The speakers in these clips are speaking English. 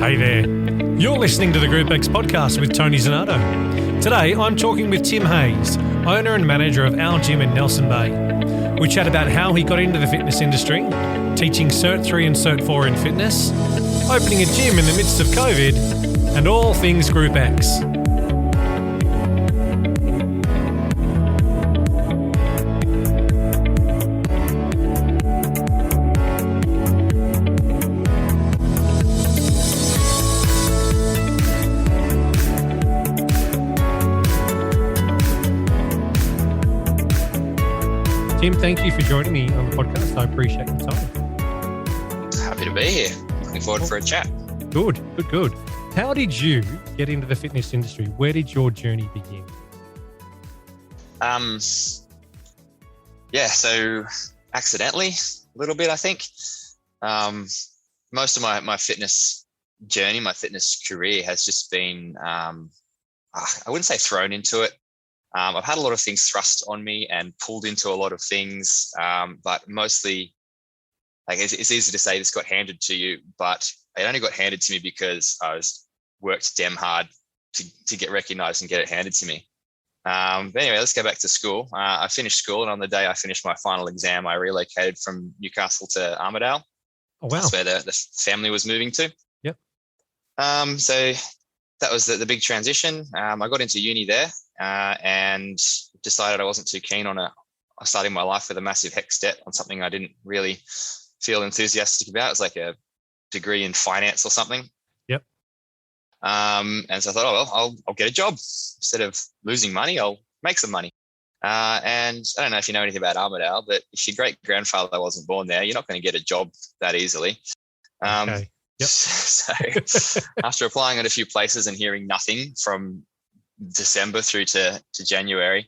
Hey there. You're listening to the GROUPEX podcast with Tony Zanato. Today, I'm talking with Tim Hayes, owner and manager of Our Gym in Nelson Bay. We chat about how he got into the fitness industry, teaching Cert 3 and Cert 4 in fitness, opening a gym in the midst of COVID, and all things GROUPEX. Tim, thank you for joining me on the podcast. I appreciate your time. Happy to be here. Looking forward for a chat. Good. How did you get into the fitness industry? Where did your journey begin? So accidentally, a little bit, I think. Most of my fitness journey, my fitness career has just been, I wouldn't say thrown into it. I've had a lot of things thrust on me and pulled into a lot of things, but mostly, like it's easy to say this got handed to you, but it only got handed to me because I worked damn hard to get recognized and get it handed to me. But anyway, let's go back to school. I finished school, and on the day I finished my final exam, I relocated from Newcastle to Armidale. Oh, wow. That's where the family was moving to. Yep. So that was the big transition. I got into uni there. And decided I wasn't too keen on starting my life with a massive HECS debt on something I didn't really feel enthusiastic about. It was like a degree in finance or something. Yep. And so I thought, I'll get a job. Instead of losing money, I'll make some money. And I don't know if you know anything about Armidale, but if your great grandfather wasn't born there, you're not going to get a job that easily. Okay. Yep. So after applying at a few places and hearing nothing from December through to January,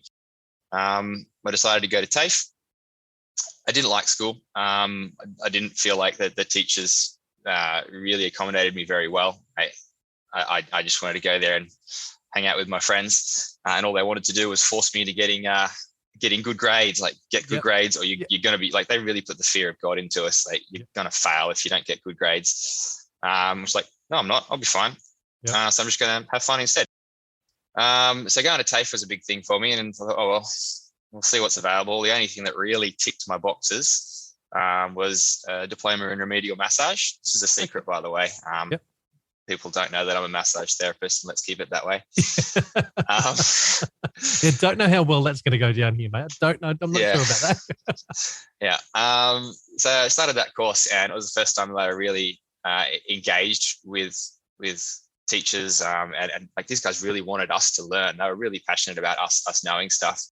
I decided to go to TAFE. I didn't like school. I didn't feel like the teachers really accommodated me very well. I just wanted to go there and hang out with my friends, and all they wanted to do was force me to getting good grades, like get good grades, or you're going to be like, they really put the fear of God into us. Like, you're going to fail if you don't get good grades. It's like, no, I'm not. I'll be fine. So I'm just going to have fun instead. So going to TAFE was a big thing for me, and I thought, we'll see what's available. The only thing that really ticked my boxes was a diploma in remedial massage. This is a secret, by the way. People don't know that I'm a massage therapist, and let's keep it that way. Don't know how well that's going to go down here, mate. Don't know. I'm not sure about that. So I started that course, and it was the first time that I really engaged with teachers, and like, these guys really wanted us to learn. They were really passionate about us knowing stuff.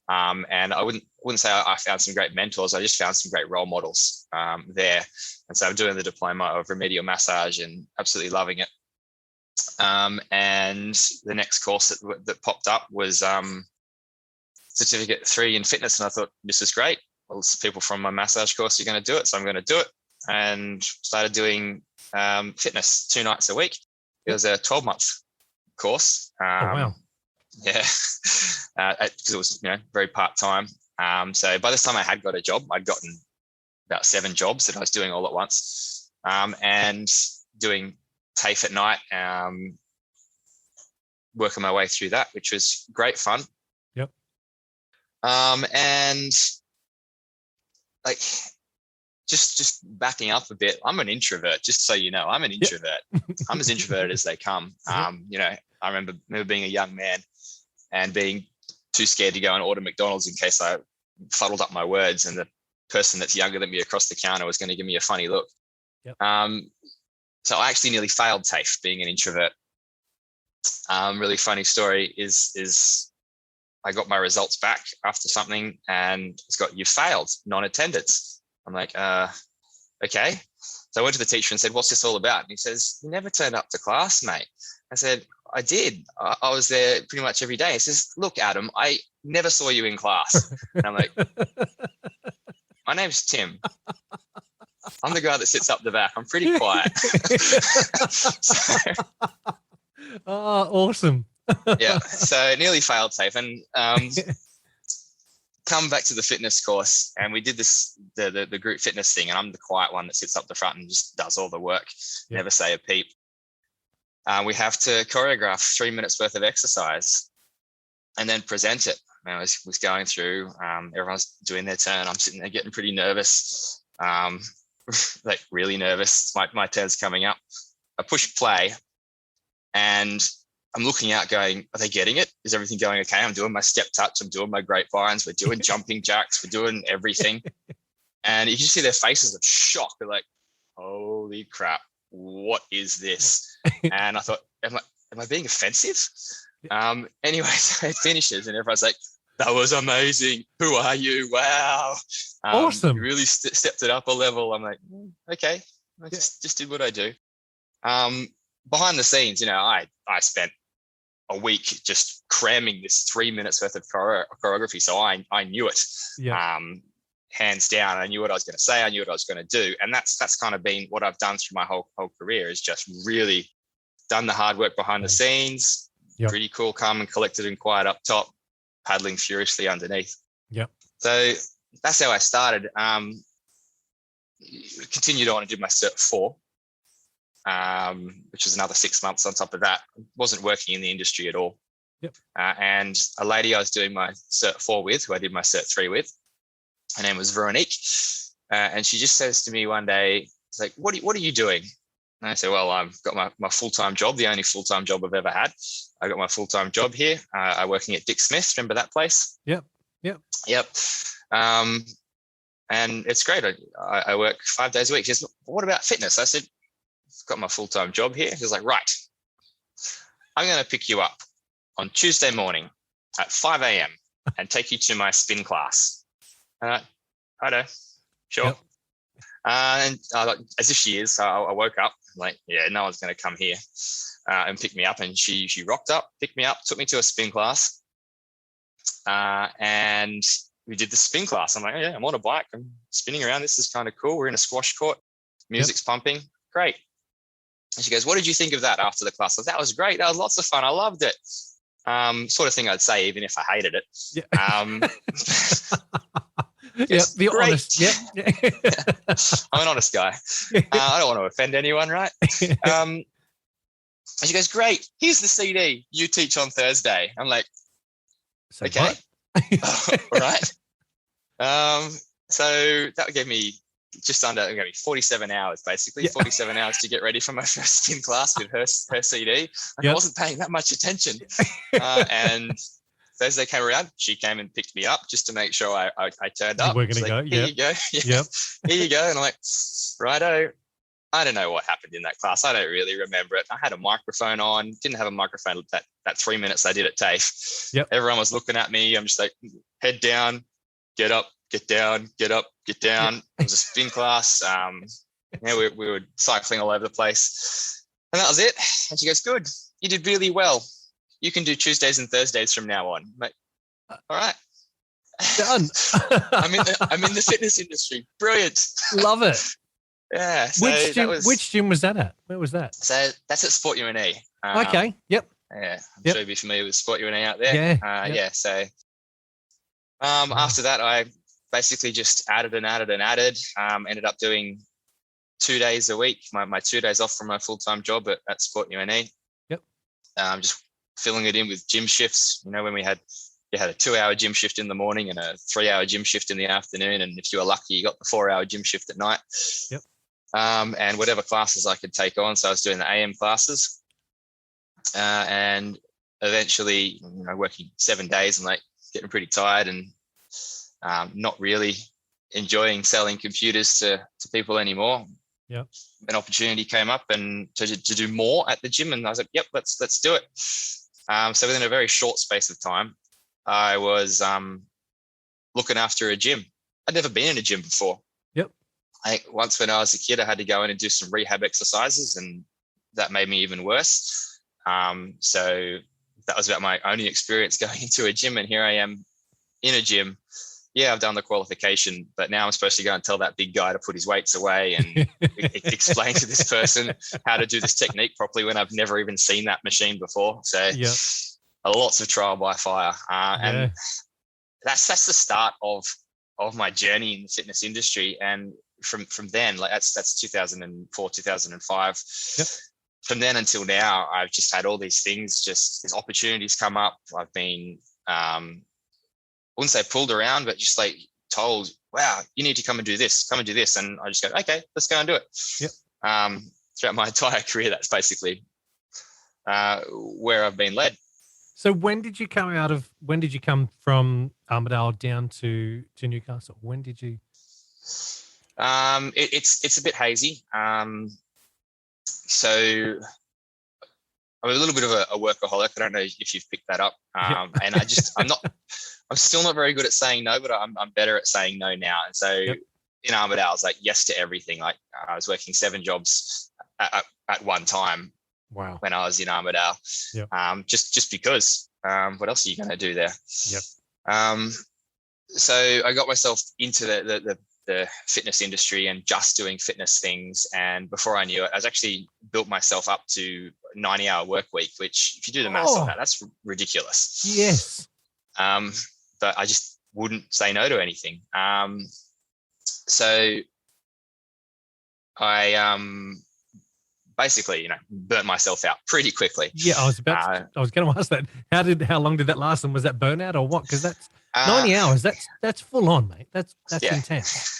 And I wouldn't say I found some great mentors. I just found some great role models there. And so I'm doing the diploma of remedial massage and absolutely loving it. And the next course that popped up was Certificate 3 in fitness. And I thought, this is great. Well, people from my massage course are going to do it, so I'm going to do it. And started doing fitness 2 nights a week. It was a 12-month course. Wow. Yeah, because it was very part-time. So by this time I had got a job. I'd gotten about 7 jobs that I was doing all at once, and doing TAFE at night, working my way through that, which was great fun. Yep. And like, just backing up a bit, I'm an introvert, just so you know. I'm an introvert. I'm as introverted as they come. I remember being a young man and being too scared to go and order McDonald's in case I fuddled up my words, and the person that's younger than me across the counter was going to give me a funny look. Yep. So I actually nearly failed TAFE being an introvert. Really funny story is I got my results back after something, and it's got, you failed, non-attendance. I'm like, okay. So I went to the teacher and said, what's this all about? And he says, you never turned up to class, mate. I said, I did. I was there pretty much every day. He says, look, Adam, I never saw you in class. And I'm like, my name's Tim. I'm the guy that sits up the back. I'm pretty quiet. Awesome. So nearly failed TAFE, and come back to the fitness course, and we did the group fitness thing, and I'm the quiet one that sits up the front and just does all the work, never say a peep. we have to choreograph 3 minutes worth of exercise and then present it. And I was going through, everyone's doing their turn. I'm sitting there getting pretty nervous, like really nervous. My turn's coming up. I push play and I'm looking out going, are they getting it? Is everything going okay? I'm doing my step touch. I'm doing my grapevines. We're doing jumping jacks. We're doing everything. And you can see their faces of shock. They're like, holy crap, what is this? And I thought, am I being offensive? Anyways, it finishes and everyone's like, that was amazing. Who are you? Wow. Awesome. You really stepped it up a level. I'm like, okay, I just did what I do. Behind the scenes, I spent a week just cramming this 3 minutes worth of choreography. So I knew it. Yeah. Hands down. I knew what I was going to say. I knew what I was going to do. And that's kind of been what I've done through my whole career, is just really done the hard work behind the scenes. Yep. Pretty cool, calm and collected and quiet up top, paddling furiously underneath. Yep. So that's how I started. Continued on and did my Cert 4, which was another 6 months on top of that. Wasn't working in the industry at all. Yep. And a lady I was doing my Cert 4 with, who I did my Cert 3 with, her name was Veronique. And she just says to me one day, it's like, what are you doing? And I said, well, I've got my full-time job, the only full-time job I've ever had. I got my full-time job here. I'm working at Dick Smith. Remember that place? Yep. And it's great. I work 5 days a week. She says, what about fitness? I said, I've got my full-time job here. She's like, right, I'm going to pick you up on Tuesday morning at 5 a.m. and take you to my spin class. And I know, sure. Yep. And as if she is, so I woke up, like, yeah, no one's going to come here and pick me up. And she rocked up, picked me up, took me to a spin class. And we did the spin class. I'm like, oh, yeah, I'm on a bike. I'm spinning around. This is kind of cool. We're in a squash court. Music's pumping. Great. And she goes, what did you think of that after the class? I said, that was great. That was lots of fun. I loved it. Sort of thing I'd say, even if I hated it. Yeah. Yes, the great. honest. Yeah. I'm an honest guy. I don't want to offend anyone, right? And she goes, great. Here's the CD. You teach on Thursday. I'm like, So okay. All right. So that gave me just under 47 hours, basically. 47 hours to get ready for my first spin class with her CD. I wasn't paying that much attention. And Thursday came around, she came and picked me up just to make sure I turned up. We're going to go. Here you go. Yep. Here you go. And I'm like, righto. I don't know what happened in that class. I don't really remember it. I had a microphone on, didn't have a microphone that 3 minutes I did at TAFE. Yep. Everyone was looking at me. I'm just like, head down, get up, get down, get up, get down. Yep. It was a spin class. We were cycling all over the place. And that was it. And she goes, good. You did really well. You can do Tuesdays and Thursdays from now on. I'm like, all right. Done. I'm in the fitness industry. Brilliant. Love it. Yeah. So which gym was that at? Where was that? So that's at Sport UNE. Okay. Yep. Yeah. I'm sure you'll be familiar with Sport UNE out there. Yeah. Yeah. So after that, I basically just added. Ended up doing 2 days a week. My 2 days off from my full-time job at Sport UNE. Yep. Just filling it in with gym shifts. When you had a 2-hour gym shift in the morning and a 3-hour gym shift in the afternoon. And if you were lucky, you got the 4-hour gym shift at night. Yep. And whatever classes I could take on. So I was doing the AM classes and eventually, working 7 days and like getting pretty tired and not really enjoying selling computers to people anymore. Yep. An opportunity came up and to do more at the gym. And I was like, yep, let's do it. So within a very short space of time, I was looking after a gym. I'd never been in a gym before. Yep. Once when I was a kid, I had to go in and do some rehab exercises, and that made me even worse. So that was about my only experience going into a gym, and here I am in a gym. Yeah, I've done the qualification, but now I'm supposed to go and tell that big guy to put his weights away and explain to this person how to do this technique properly when I've never even seen that machine before. So lots of trial by fire. And that's the start of my journey in the fitness industry. And from then, like that's 2004, 2005. from then until now, I've just had all these things, just these opportunities come up. I've been, I wouldn't say pulled around, but just like told, wow, you need to come and do this, And I just go, okay, let's go and do it. Yep. Throughout my entire career, that's basically where I've been led. So when did you come from Armidale down to Newcastle? When did you? It's a bit hazy. So I'm a little bit of a workaholic. I don't know if you've picked that up. And I'm still not very good at saying no, but I'm better at saying no now. And so in Armidale, I was like yes to everything. Like I was working 7 jobs at one time. Wow. When I was in Armidale. Yep. Just because. What else are you going to do there? Yep. So I got myself into the fitness industry and just doing fitness things. And before I knew it, I was actually built myself up to 90-hour work week, which if you do the maths on that, that's ridiculous. Yes. But I just wouldn't say no to anything. So I basically, burnt myself out pretty quickly. Yeah, I was going to ask that. How long did that last? And was that burnout or what? Because that's 90 hours. That's full on, mate. That's intense.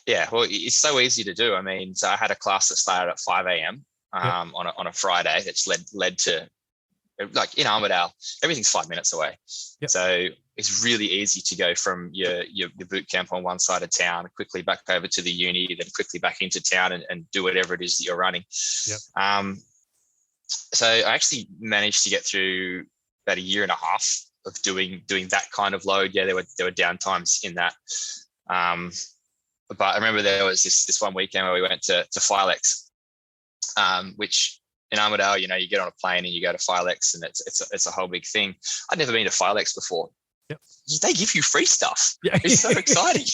Yeah. Well, it's so easy to do. I mean, so I had a class that started at 5 a.m. On a Friday. That's led to, like in Armidale, everything's 5 minutes away. Yep. So it's really easy to go from your boot camp on one side of town, quickly back over to the uni, then quickly back into town and do whatever it is that you're running. Yep. So I actually managed to get through about 1.5 years of doing that kind of load. Yeah, there were down times in that. But I remember there was this one weekend where we went to Filex, which in Armidale, you get on a plane and you go to Filex, and it's a whole big thing. I'd never been to Filex before. Yep. They give you free stuff. Yeah. It's so exciting.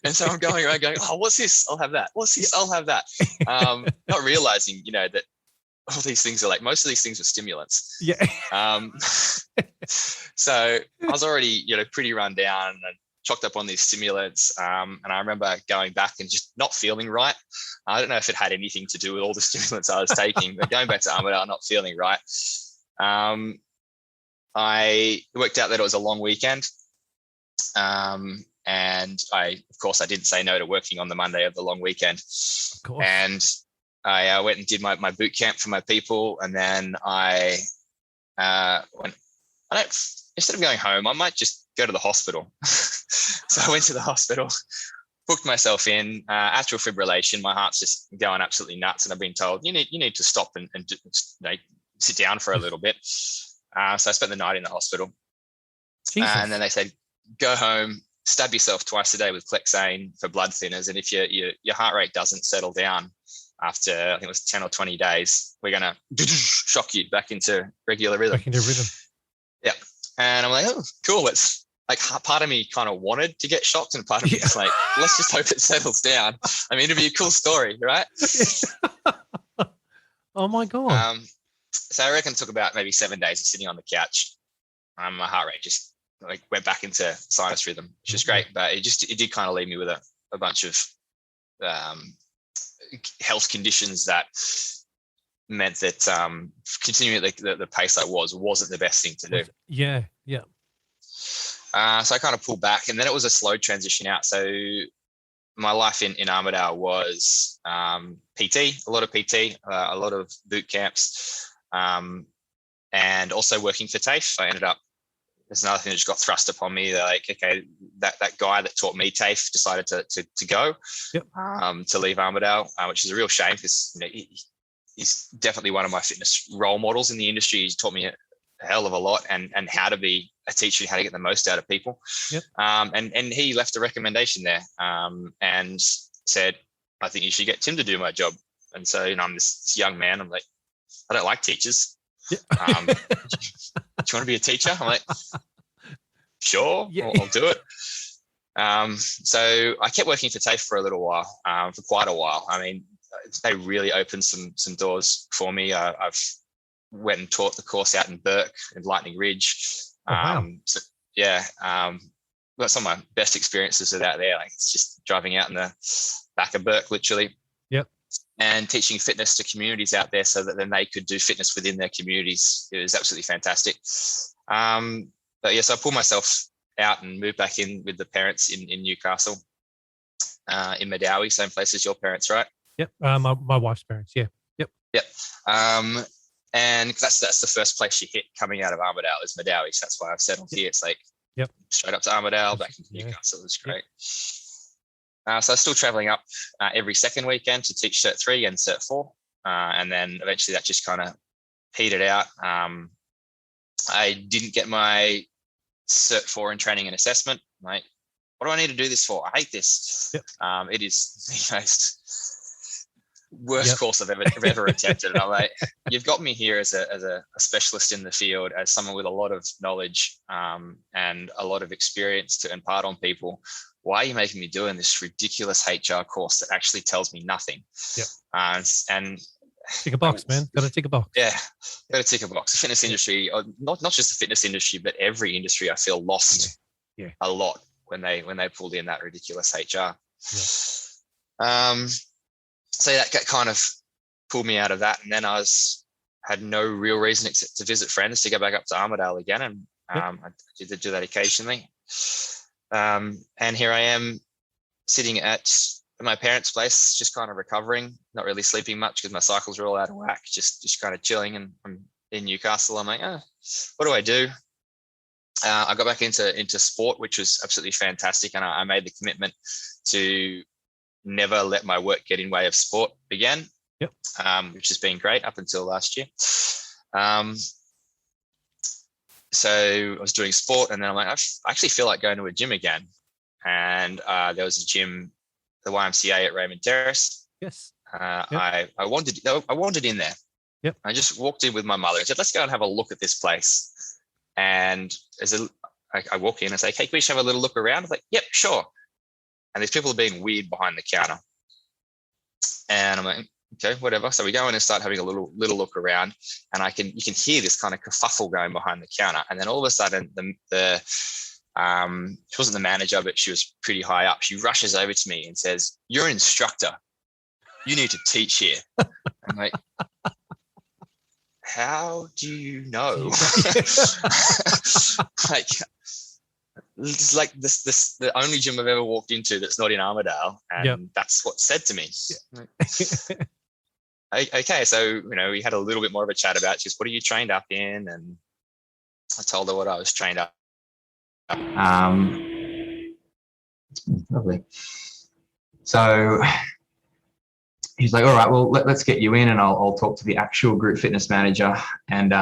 And so I'm going around going, oh, what's this? I'll have that. What's this? I'll have that. Not realizing, that all these things are most of these things are stimulants. Yeah. So I was already, pretty run down and chalked up on these stimulants. And I remember going back and just not feeling right. I don't know if it had anything to do with all the stimulants I was taking, but going back to Armidale, not feeling right. It worked out that it was a long weekend. And I didn't say no to working on the Monday of the long weekend. Of course. And I went and did my boot camp for my people. And then instead of going home, I might just go to the hospital. So I went to the hospital, booked myself in, atrial fibrillation. My heart's just going absolutely nuts. And I've been told, you need to stop and sit down for a little bit. So I spent the night in the hospital. And then they said, go home, stab yourself twice a day with Clexane for blood thinners. And if your heart rate doesn't settle down after, I think it was 10 or 20 days, we're going to shock you back into regular rhythm. Back into rhythm. Yeah. And I'm like, oh, cool. It's like part of me kind of wanted to get shocked, and part of me was like, let's just hope it settles down. I mean, it'd be a cool story, right? Oh my God. So I reckon it took about maybe 7 days of sitting on the couch. My heart rate just went back into sinus rhythm, which is great, but it did kind of leave me with a bunch of health conditions that meant that continuing at the pace I wasn't the best thing to do. Yeah. So I kind of pulled back, and then it was a slow transition out. So my life in Armidale was PT, a lot of PT, a lot of boot camps, and also working for TAFE. I ended up, there's another thing that just got thrust upon me. They're like, okay, that guy that taught me TAFE decided to go, to leave Armidale, which is a real shame because he's definitely one of my fitness role models in the industry. He's taught me a hell of a lot and how to be a teacher and how to get the most out of people. Yep. And he left a recommendation there and said, I think you should get Tim to do my job. And so, I'm this young man. I'm like, I don't like teachers. Yep. Do you want to be a teacher? I'm like, sure, I'll do it. So I kept working for TAFE for a little while, for quite a while. I mean, they really opened some doors for me. I've went and taught the course out in Burke and Lightning Ridge. Wow. So yeah, got some of my best experiences of that there. Like it's just driving out in the back of Burke, literally. Yep. and teaching fitness to communities out there so that then they could do fitness within their communities. It was absolutely fantastic. But yes, I pulled myself out and moved back in with the parents in Newcastle, in Madawi, same place as your parents, right? Yep. My wife's parents. Yeah. Yep. And that's the first place you hit coming out of Armidale is Madawi. So that's why I've settled here. It's like straight up to Armidale, back into Newcastle. It was great. So I was still traveling up every second weekend to teach Cert 3 and Cert 4. And then eventually that just kind of petered out. I didn't get my Cert 4 in training and assessment. Like, what do I need to do this for? I hate this. It is the most worst course I've ever attempted. And I'm like, you've got me here as a specialist in the field, as someone with a lot of knowledge and a lot of experience to impart on people. Why are you making me doing this ridiculous HR course that actually tells me nothing? And tick a box, man. Got to tick a box. Yeah, got to tick a box. The fitness industry, not just the fitness industry, but every industry, I feel lost a lot when they pulled in that ridiculous HR. So that kind of pulled me out of that, and then I had no real reason except to visit friends to go back up to Armidale again, and I did do that occasionally. And here I am sitting at my parents' place, just kind of recovering, not really sleeping much because my cycles are all out of whack, just kind of chilling. And I'm in Newcastle. I'm like, what do I do? I got back into sport, which was absolutely fantastic, and I made the commitment to never let my work get in way of sport again, which has been great up until last year. So I was doing sport, and then I'm like, I actually feel like going to a gym again. And there was a gym, the YMCA at Raymond Terrace. I wandered in there. I just walked in with my mother and said, let's go and have a look at this place. And I walk in and say, hey, can we just have a little look around? I'm like, yep, sure. And these people are being weird behind the counter. And I'm like, okay, whatever. So we go in and start having a little look around, and you can hear this kind of kerfuffle going behind the counter. And then all of a sudden, she wasn't the manager, but she was pretty high up. She rushes over to me and says, "You're an instructor. You need to teach here." I'm like, how do you know? Like, it's like this the only gym I've ever walked into that's not in Armidale, and that's what's said to me. Okay, so we had a little bit more of a chat about just what are you trained up in, and I told her what I was trained up. Lovely. So he's like, all right, well, let's get you in, and I'll talk to the actual group fitness manager, and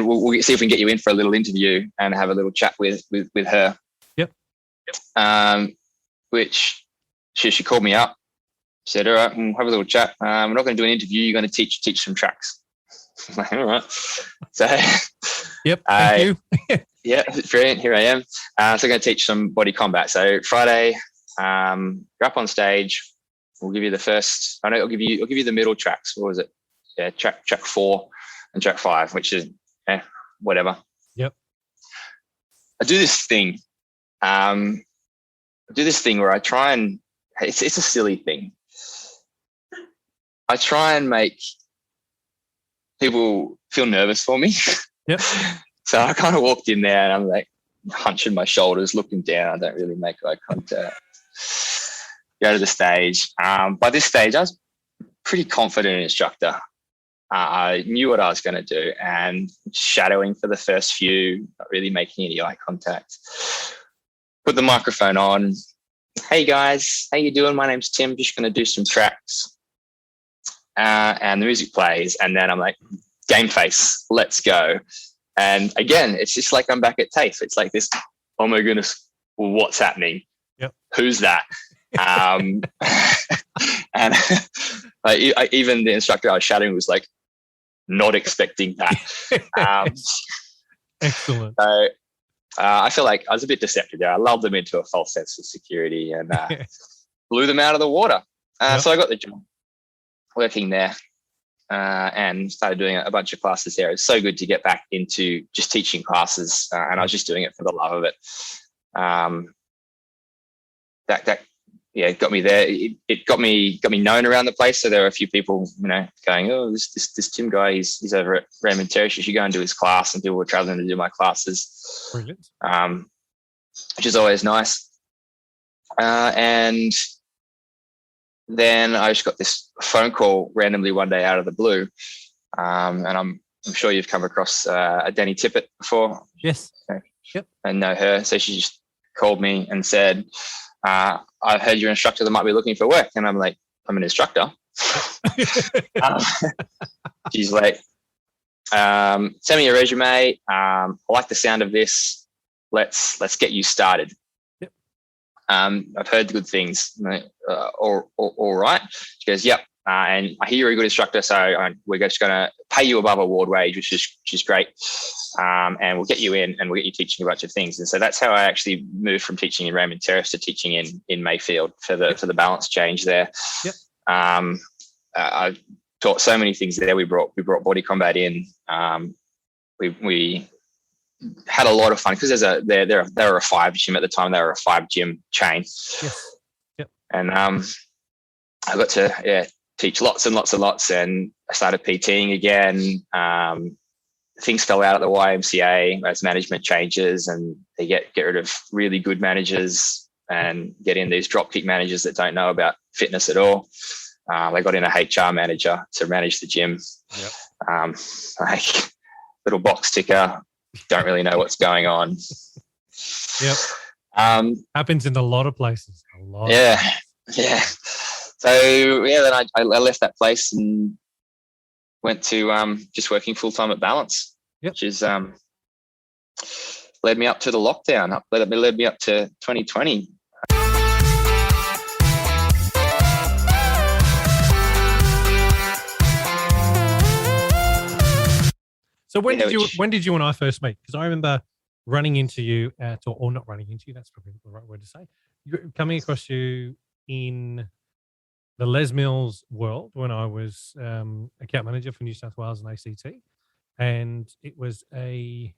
we'll see if we can get you in for a little interview and have a little chat with her. Which she called me up, said, all right, we'll have a little chat. We're not going to do an interview. You're going to teach some tracks. I'm like, all right. So, thank you. Brilliant. Here I am. So I'm going to teach some body combat. So Friday, go up on stage. We'll give you the first. I'll give you the middle tracks. What was it? Yeah, track 4 and track 5, which is whatever. I do this thing. Where I try and it's a silly thing. I try and make people feel nervous for me. So I kind of walked in there and I'm like hunching my shoulders, looking down. I don't really make eye contact. Go to the stage. By this stage, I was pretty confident instructor. I knew what I was going to do, and shadowing for the first few, not really making any eye contact. Put the microphone on. Hey guys, how you doing? My name's Tim. Just going to do some tracks. And the music plays, and then I'm like, game face, let's go. And again, it's just like I'm back at TAFE. It's like this, oh my goodness, what's happening? Who's that? And even the instructor I was shadowing was like, not expecting that. Excellent. So I feel like I was a bit deceptive there. I lulled them into a false sense of security and blew them out of the water. So I got the job working there. and started doing a bunch of classes there. It's so good to get back into just teaching classes, and I was just doing it for the love of it. That got me there. It got me known around the place. So there were a few people, going, "Oh, this Tim guy, he's over at Raymond Terrace. You should go and do his class." And people were traveling to do my classes. Brilliant. Which is always nice. And then I just got this phone call randomly one day out of the blue. And I'm sure you've come across Danny Tippett before. Yes. Yep. And know her. So she just called me and said, "I've heard you're an instructor that might be looking for work." And I'm like, "I'm an instructor." She's like, "Send me your resume. I like the sound of this. Let's get you started." Yep. I've heard good things. All right. She goes, "Yep. And I hear you're a good instructor, so we're just going to pay you above award wage, which is great. And we'll get you in, and we'll get you teaching a bunch of things." And so that's how I actually moved from teaching in Raymond Terrace to teaching in Mayfield for the balance change there. Yep. I taught so many things there. We brought body combat in. We had a lot of fun because they were a 5 gym at the time. They were a 5 gym chain. Yes. Yep. And I got to teach lots and lots and lots, and I started PTing again. Things fell out at the YMCA as management changes, and they get rid of really good managers and get in these dropkick managers that don't know about fitness at all. They got in a HR manager to manage the gym. Yep. Like little box ticker, don't really know what's going on. Yep. Happens in a lot of places. Yeah. So then I left that place and went to just working full time at Balance, yep. which is led me up to the lockdown. Led me up to 2020. So when did you and I first meet? Because I remember running into you or not running into you. That's probably the right word to say. Coming across you in the Les Mills world when I was account manager for New South Wales and ACT, and it was a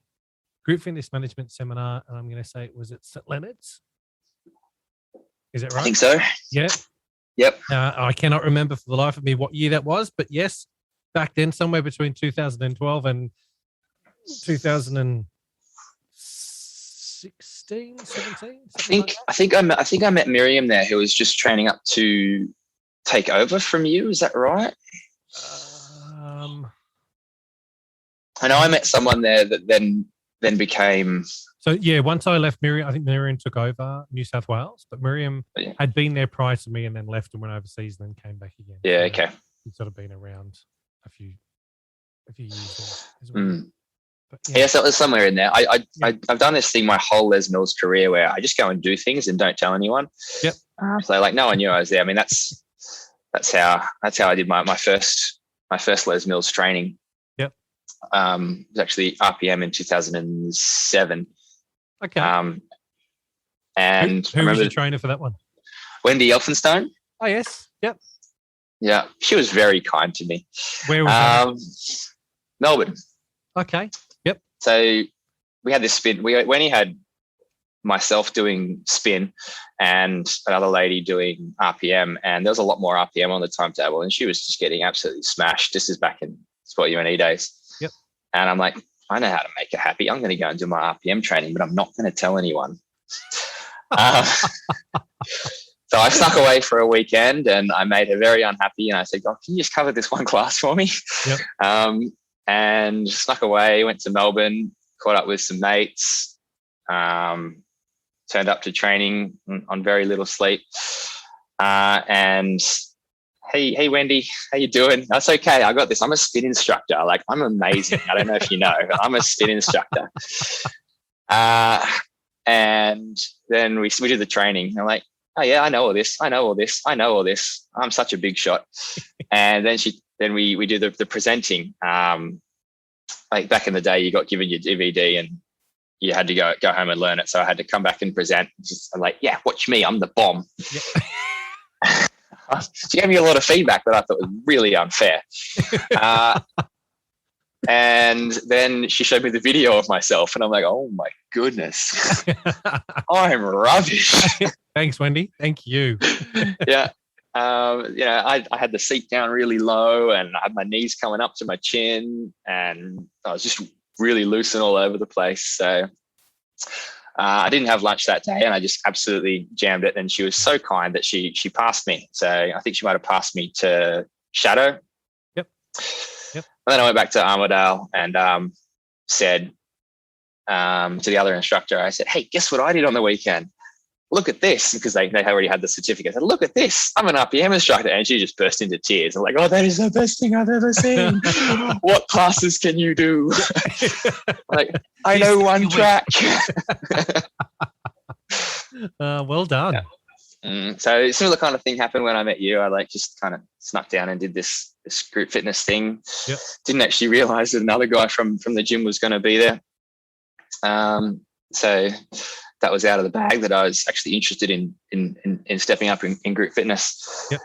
group fitness management seminar, and I'm going to say it was at St Leonard's. Is that right? I think so. Yeah. Yep. I cannot remember for the life of me what year that was, but yes, back then, somewhere between 2012 and 2016, 17. I think I met Miriam there, who was just training up to take over from you. Is that right? I know I met someone there that then became. So yeah, once I left Miriam, I think Miriam took over New South Wales, but Miriam had been there prior to me and then left and went overseas and then came back again. Yeah, so okay. He's sort of been around a few years there as well. But, so it was somewhere in there. I've done this thing my whole Les Mills career where I just go and do things and don't tell anyone. Yep. So like no one knew I was there. I mean that's how I did my first Les Mills training. Yep. It was actually RPM in 2007. Okay. And who was your trainer for that one? Wendy Elphinstone. Oh yes. Yep. Yeah, she was very kind to me. Where was that? Melbourne. Okay. Yep. So we had this spin. When he had myself doing spin and another lady doing RPM, and there was a lot more RPM on the timetable, and she was just getting absolutely smashed. This is back in Sport U&E days. Yep. And I'm like, I know how to make her happy. I'm going to go and do my RPM training, but I'm not going to tell anyone. So I snuck away for a weekend and I made her very unhappy. And I said, "Oh, can you just cover this one class for me?" Yep. And snuck away, went to Melbourne, caught up with some mates, turned up to training on very little sleep. And hey, Wendy, how you doing? That's okay. I got this. I'm a spin instructor. Like, I'm amazing. I don't know if you know, but I'm a spin instructor. And then we did the training. I'm like, "Oh yeah, I know all this. I'm such a big shot." And then we do the presenting. Like back in the day, you got given your DVD and you had to go home and learn it. So I had to come back and present. I'm like, "Yeah, watch me. I'm the bomb." Yep. She gave me a lot of feedback that I thought was really unfair. And then she showed me the video of myself, and I'm like, oh my goodness, I'm rubbish. Thanks, Wendy. Thank you. Yeah. I had the seat down really low, and I had my knees coming up to my chin, and I was just really loose and all over the place. So I didn't have lunch that day, and I just absolutely jammed it. And she was so kind that she passed me. So I think she might have passed me to Shadow. Yep. And then I went back to Armidale and said to the other instructor, I said, hey, guess what I did on the weekend? Look at this, because they already had the certificate. I said, look at this, I'm an RPM instructor. And she just burst into tears. I'm like, oh, that is the best thing I've ever seen. What classes can you do? Like, I know one track. Well done. Yeah. So similar kind of thing happened when I met you. I just kind of snuck down and did this group fitness thing. Yep. Didn't actually realize that another guy from the gym was going to be there. So that was out of the bag that I was actually interested in stepping up in group fitness. Yep.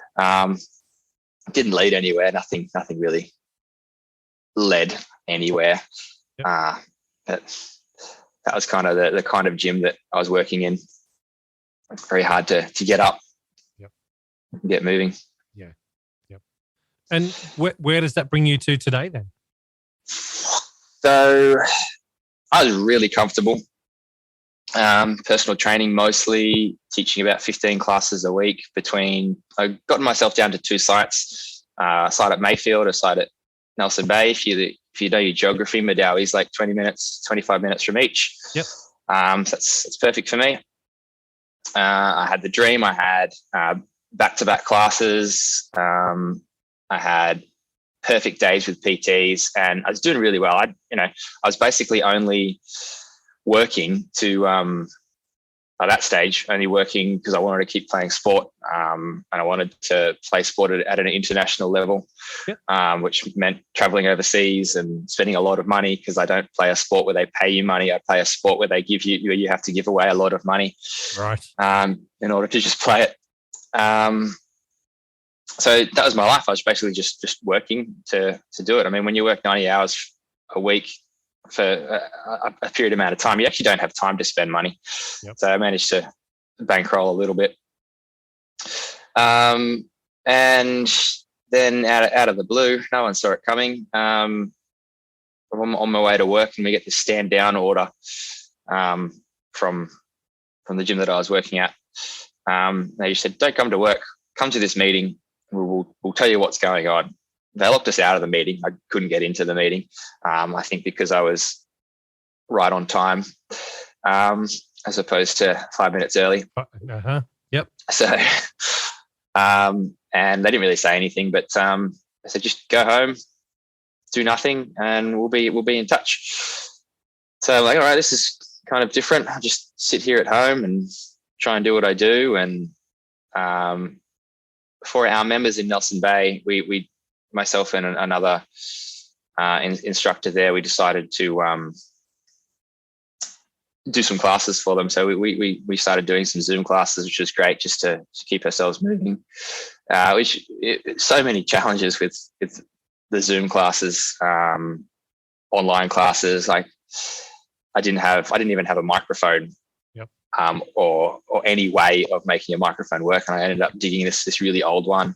Didn't lead anywhere. Nothing really led anywhere. Yep. But that was kind of the kind of gym that I was working in. Very hard to get up. Yep. And get moving. Yeah. Yep. And where does that bring you to today then? So I was really comfortable. Personal training mostly, teaching about 15 classes a week I've gotten myself down to 2 sites, a site at Mayfield, a site at Nelson Bay. If you know your geography, Madawi is like 25 minutes from each. Yep. So that's perfect for me. I had the dream. I had back-to-back classes. I had perfect days with PTs, and I was doing really well. I was basically only working at that stage, only working because I wanted to keep playing sport, and I wanted to play sport at an international level, which meant traveling overseas and spending a lot of money, because I don't play a sport where they pay you money. I play a sport where you have to give away a lot of money, right? In order to just play it. So that was my life. I was basically just working to do it. I mean, when you work 90 hours a week for a period amount of time, you actually don't have time to spend money. Yep. So I managed to bankroll a little bit. And then out of the blue, no one saw it coming. I'm on my way to work, and we get this stand down order from the gym that I was working at. They just said, don't come to work, come to this meeting. We'll tell you what's going on. They locked us out of the meeting. I couldn't get into the meeting. I think because I was right on time, as opposed to 5 minutes early. Uh-huh. Yep. So, and they didn't really say anything, but they said, just go home, do nothing, and we'll be in touch. So I'm like, all right, this is kind of different. I'll just sit here at home and try and do what I do. And for our members in Nelson Bay, we myself and another instructor there, we decided to do some classes for them. So we started doing some Zoom classes, which was great, just to keep ourselves moving. So many challenges with the Zoom classes, online classes. Like I didn't even have a microphone. Yep. Or any way of making a microphone work, and I ended up digging this really old one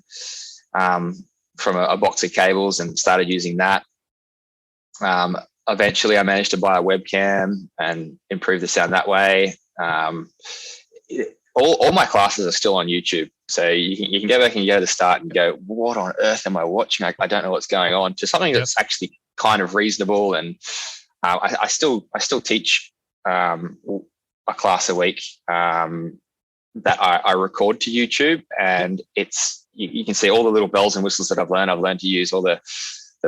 from a box of cables and started using that. Eventually, I managed to buy a webcam and improve the sound that way. All my classes are still on YouTube, so you can go back and go to the start and go, what on earth am I watching? I don't know what's going on, to something that's actually kind of reasonable. And I still teach a class a week that I record to YouTube, and you can see all the little bells and whistles that I've learned. I've learned to use all the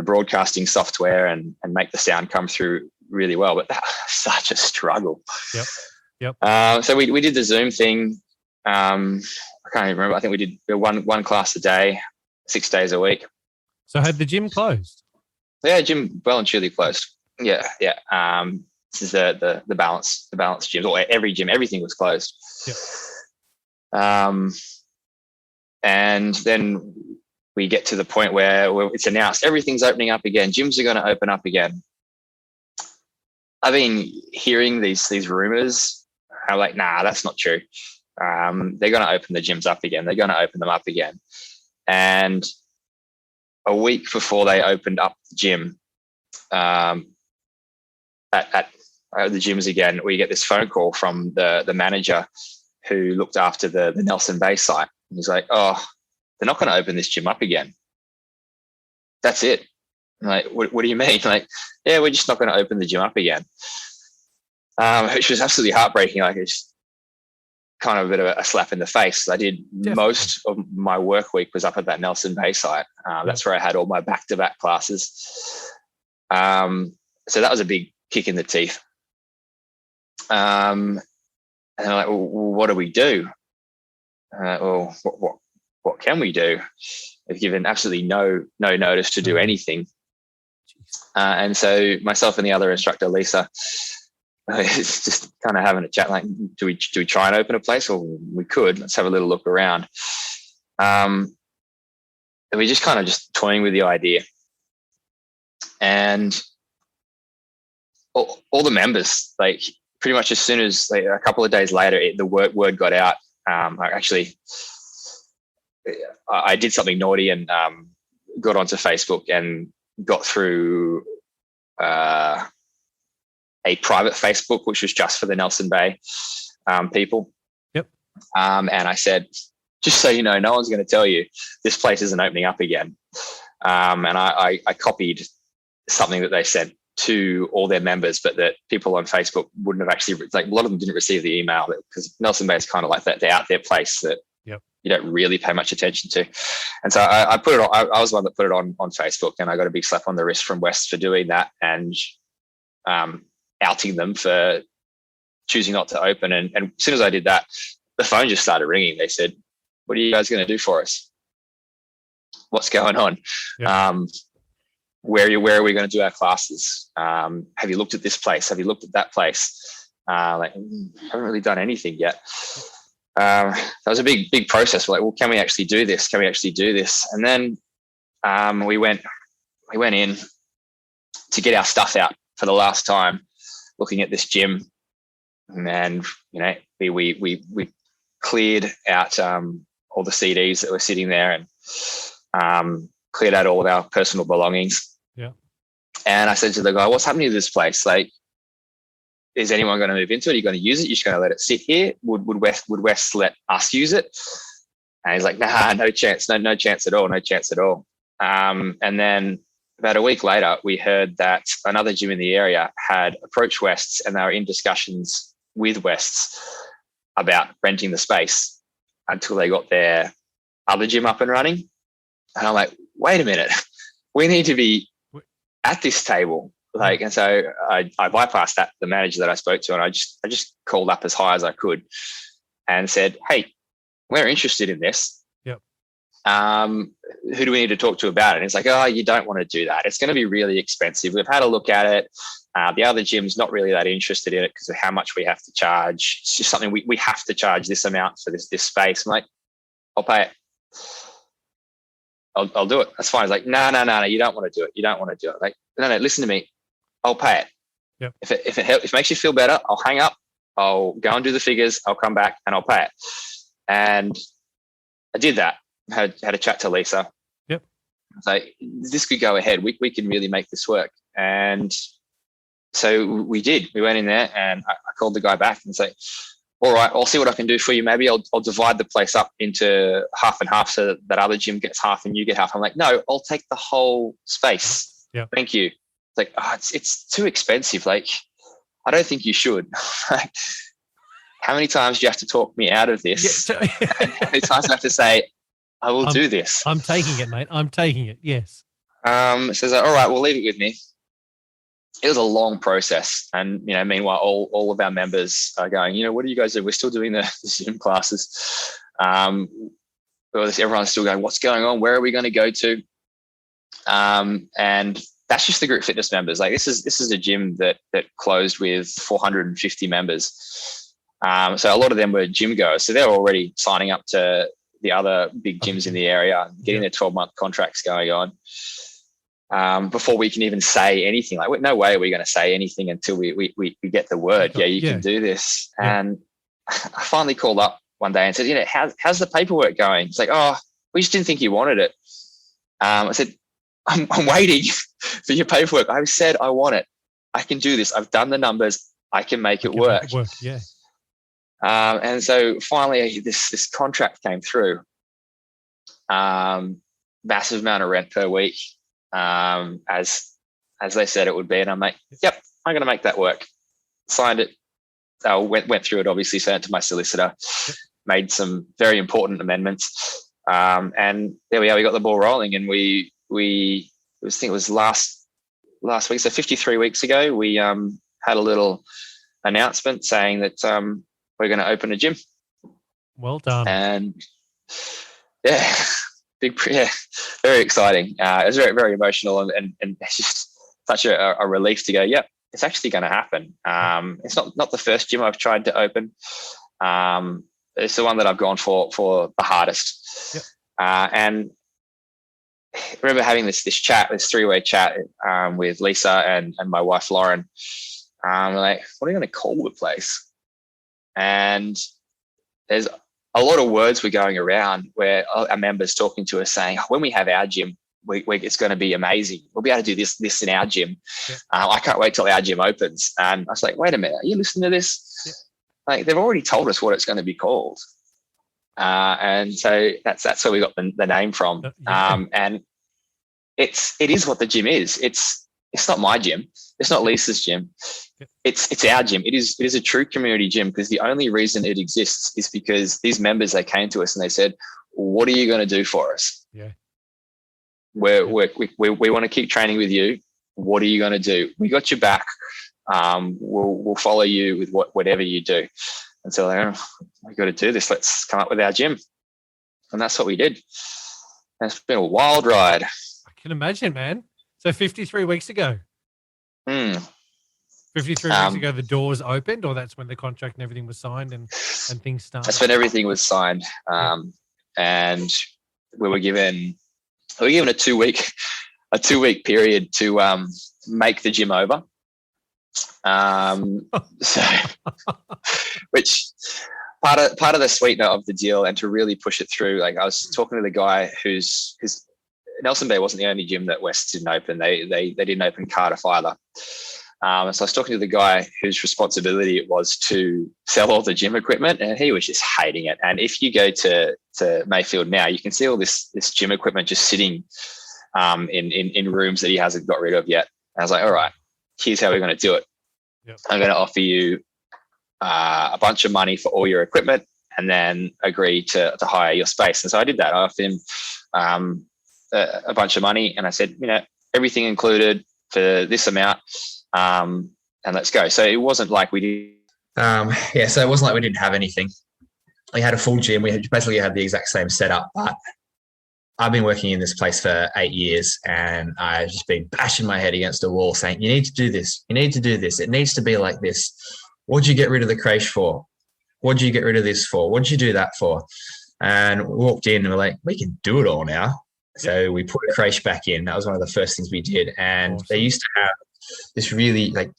broadcasting software and make the sound come through really well, but that was such a struggle. Yep. So we did the Zoom thing. I can't even remember. I think we did one class a day, 6 days a week. So had the gym closed? Yeah, gym well and truly closed. Yeah. This is the balance gyms, or every gym, everything was closed. Yep. And then we get to the point where it's announced everything's opening up again. Gyms are going to open up again. I've been hearing these rumors. I'm like, nah, that's not true. They're going to open the gyms up again. They're going to open them up again. And a week before they opened up the gym, at the gyms again, we get this phone call from the manager who looked after the Nelson Bay site. And he's like, oh, they're not going to open this gym up again. That's it. I'm like, what do you mean? Like, yeah, we're just not going to open the gym up again. Which was absolutely heartbreaking. Like, it's kind of a bit of a slap in the face. I did most of my work week was up at that Nelson Bay site. That's where I had all my back-to-back classes. So that was a big kick in the teeth. And I'm like, well, what do we do? Well, what can we do? They've given absolutely no notice to do anything. And so myself and the other instructor, Lisa, it's just kind of having a chat. Like, do we try and open a place? Or we could. Let's have a little look around. And we just kind of just toying with the idea. And all the members, like, pretty much as soon as, like, a couple of days later, the word got out. I did something naughty and got onto Facebook and got through a private Facebook, which was just for the Nelson Bay people. Yep. And I said, just so you know, no one's going to tell you this place isn't opening up again. And I copied something that they sent to all their members, but that people on Facebook wouldn't have actually, like, a lot of them didn't receive the email, because Nelson Bay is kind of like that, the out there place that you don't really pay much attention to. And so I put it on, I was the one that put it on Facebook, and I got a big slap on the wrist from West for doing that and outing them for choosing not to open. And as soon as I did that, the phone just started ringing. They said, what are you guys going to do for us? What's going on? Yeah. Where are we going to do our classes? Have you looked at this place? Have you looked at that place? Like, haven't really done anything yet. That was a big process. We're like, well, can we actually do this? Can we actually do this? And then we went in to get our stuff out for the last time, looking at this gym, and we cleared out all the CDs that were sitting there, and cleared out all of our personal belongings. Yeah. And I said to the guy, what's happening to this place? Like, is anyone going to move into it? Are you going to use it? You're just going to let it sit here? Would West let us use it? And he's like, nah, no chance. No chance at all. No chance at all. And then about a week later, we heard that another gym in the area had approached West's, and they were in discussions with West's about renting the space until they got their other gym up and running. And I'm like, wait a minute, we need to be at this table. Like, and so I bypassed the manager that I spoke to, and I just called up as high as I could and said, hey, we're interested in this. Yep. Who do we need to talk to about it? And it's like, oh, you don't want to do that. It's going to be really expensive. We've had a look at it. The other gym's not really that interested in it because of how much we have to charge. It's just something we have to charge this amount for this space. I'm like, I'll pay it. I'll do it. That's fine. It's like, no, you don't want to do it. You don't want to do it. Like, no, listen to me. I'll pay it. Yep. If it makes you feel better, I'll hang up. I'll go and do the figures. I'll come back and I'll pay it. And I did that. Had a chat to Lisa. Yep. I was like, this could go ahead. We can really make this work. And so we did. We went in there, and I called the guy back and said, all right, I'll see what I can do for you. Maybe I'll divide the place up into half and half so that other gym gets half and you get half. I'm like, no, I'll take the whole space. Yeah. Thank you. It's like, oh, it's too expensive. Like, I don't think you should. How many times do you have to talk me out of this? Yeah, How many times do I have to say, I will do this? I'm taking it, mate. I'm taking it. Yes. So it's like, all right, we'll leave it with me. It was a long process. And, meanwhile, all of our members are going, what do you guys do? We're still doing the Zoom classes. Everyone's still going, what's going on? Where are we going to go to? And that's just the group fitness members. Like, this is a gym that closed with 450 members. So a lot of them were gym goers. So they were already signing up to the other big gyms in the area, getting their 12-month contracts going on, before we can even say anything. Like, no way are we going to say anything until we get the word. You can do this. Yeah. And I finally called up one day and said, how's the paperwork going? It's like, oh, we just didn't think you wanted it. I said, I'm waiting for your paperwork. I said I want it. I can do this. I've done the numbers. I can make it work. Yeah. And so finally, this contract came through. Massive amount of rent per week, as they said it would be. And I'm like, yep, I'm going to make that work. Signed it. Went through it. Obviously, sent it to my solicitor. Made some very important amendments. And there we are. We got the ball rolling, and I think it was last week, so 53 weeks ago, we had a little announcement saying that we're going to open a gym. Well done. And very exciting. It was very, very emotional, and it's just such a relief to go, yep, it's actually going to happen. It's not the first gym I've tried to open. It's the one that I've gone for the hardest. Yep. And I remember having this three-way chat with Lisa and my wife Lauren. Like, what are you going to call the place? And there's a lot of words were going around where our members talking to us saying, when we have our gym, it's going to be amazing. We'll be able to do this in our gym. Yeah. I can't wait till our gym opens. And I was like, wait a minute, are you listening to this? Yeah. Like, they've already told us what it's going to be called. And so that's where we got the name from. And it is what the gym is. It's not my gym. It's not Lisa's gym. It's our gym. It is a true community gym, because the only reason it exists is because these members, they came to us and they said, what are you going to do for us? Yeah. We want to keep training with you. What are you going to do? We got your back. We'll follow you with whatever you do. And so we got to do this. Let's come up with our gym. And that's what we did. And it's been a wild ride. I can imagine, man. So 53 weeks ago. 53 weeks ago, the doors opened, or that's when the contract and everything was signed and things started? That's when everything was signed. And we were given a 2-week period to make the gym over. So, which part of the sweetener of the deal, and to really push it through, like, I was talking to the guy who's Nelson Bay wasn't the only gym that West didn't open. They didn't open Cardiff either. So I was talking to the guy whose responsibility it was to sell all the gym equipment, and he was just hating it. And if you go to Mayfield now, you can see all this gym equipment just sitting in rooms that he hasn't got rid of yet. And I was like, all right, here's how we're going to do it. Yep. I'm going to offer you a bunch of money for all your equipment, and then agree to hire your space. And so I did that. I offered him a bunch of money, and I said, everything included for this amount, and let's go. So it wasn't like we did. So it wasn't like we didn't have anything. We had a full gym. We basically had the exact same setup, but I've been working in this place for 8 years, and I've just been bashing my head against a wall saying, you need to do this. You need to do this. It needs to be like this. What'd you get rid of the creche for? What'd you get rid of this for? What'd you do that for? And we walked in and we're like, we can do it all now. So we put a creche back in. That was one of the first things we did. And They used to have this really, like,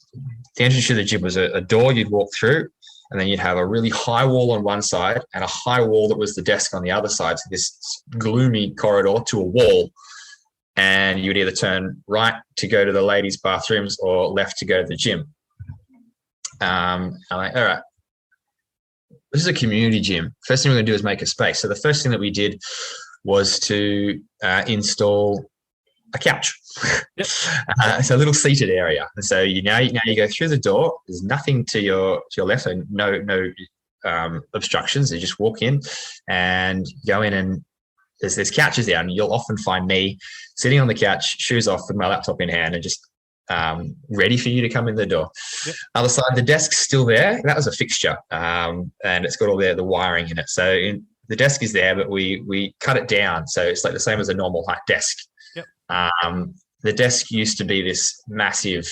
the entrance to the gym was a door you'd walk through, and then you'd have a really high wall on one side and a high wall that was the desk on the other side. So this gloomy corridor to a wall. And you would either turn right to go to the ladies' bathrooms or left to go to the gym. I'm like, all right, this is a community gym. First thing we're going to do is make a space. So the first thing that we did was to install a couch. Yep. It's a little seated area. And so you go through the door. There's nothing to your left, and no obstructions. You just walk in and go in, and there's couches there, and you'll often find me sitting on the couch, shoes off, with my laptop in hand, and just ready for you to come in the door. Yep. Other side, the desk's still there. That was a fixture, and it's got all the wiring in it. So the desk is there, but we cut it down, so it's like the same as a normal height desk. Yep. The desk used to be this massive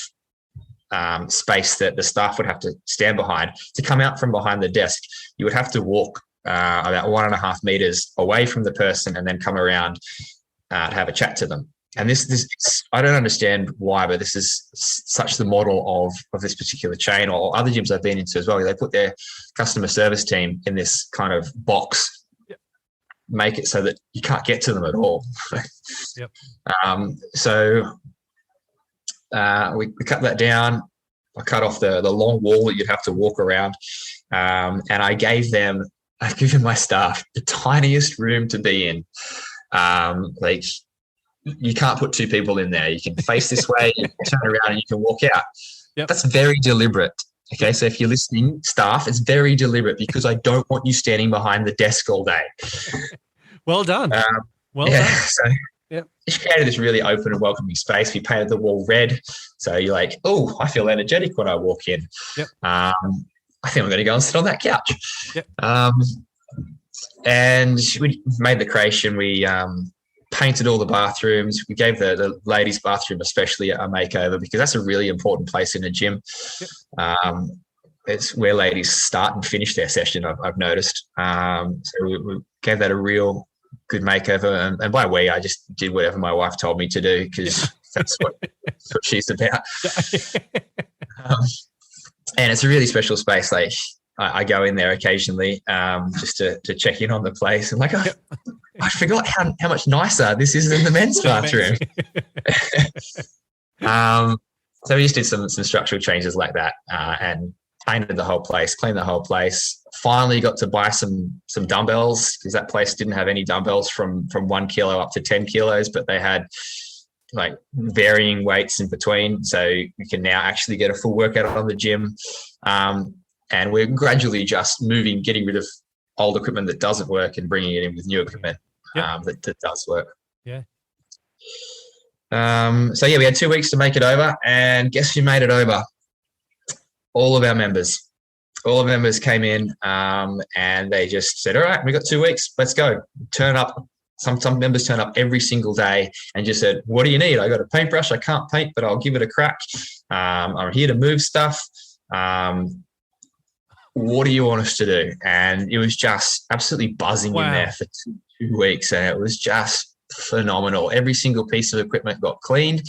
space that the staff would have to stand behind. To come out from behind the desk, you would have to walk about 1.5 meters away from the person and then come around to have a chat to them. And this I don't understand why, but this is such the model of this particular chain or other gyms I've been into as well. They put their customer service team in this kind of box, make it so that you can't get to them at all. Yep. So we cut that down. I cut off the long wall that you'd have to walk around, and I've given my staff the tiniest room to be in. Like, you can't put two people in there. You can face this way, you can turn around, and you can walk out. Yep. That's very deliberate. Okay, so if you're listening, staff, it's very deliberate because I don't want you standing behind the desk all day. Well done. Well yeah, done. So just created this really open and welcoming space. We painted the wall red, so you're like, oh, I feel energetic when I walk in. Yep. I think I'm going to go and sit on that couch. Yep. And we made the creation. We painted all the bathrooms. We gave the ladies' bathroom especially a makeover because that's a really important place in a gym. Yep. It's where ladies start and finish their session, I've noticed. So we gave that a real good makeover. And by we, I just did whatever my wife told me to do because that's what she's about. And it's a really special space. Like, I go in there occasionally just to check in on the place. I'm like, I forgot how much nicer this is than the men's bathroom. So we just did some structural changes like that and painted the whole place, cleaned the whole place. Finally got to buy some dumbbells because that place didn't have any dumbbells from 1 kilo up to 10 kilos, but they had like varying weights in between. So you can now actually get a full workout on the gym. And we're gradually just getting rid of old equipment that doesn't work and bringing it in with new equipment that does work. Yeah. So we had 2 weeks to make it over, and guess who made it over? All of our members. All of our members came in, and they just said, "All right, we got 2 weeks. Let's go. Turn up." Some members turn up every single day and just said, "What do you need? I got a paintbrush. I can't paint, but I'll give it a crack. I'm here to move stuff. What do you want us to do?" And it was just absolutely buzzing in there for 2 weeks. And it was just phenomenal. Every single piece of equipment got cleaned.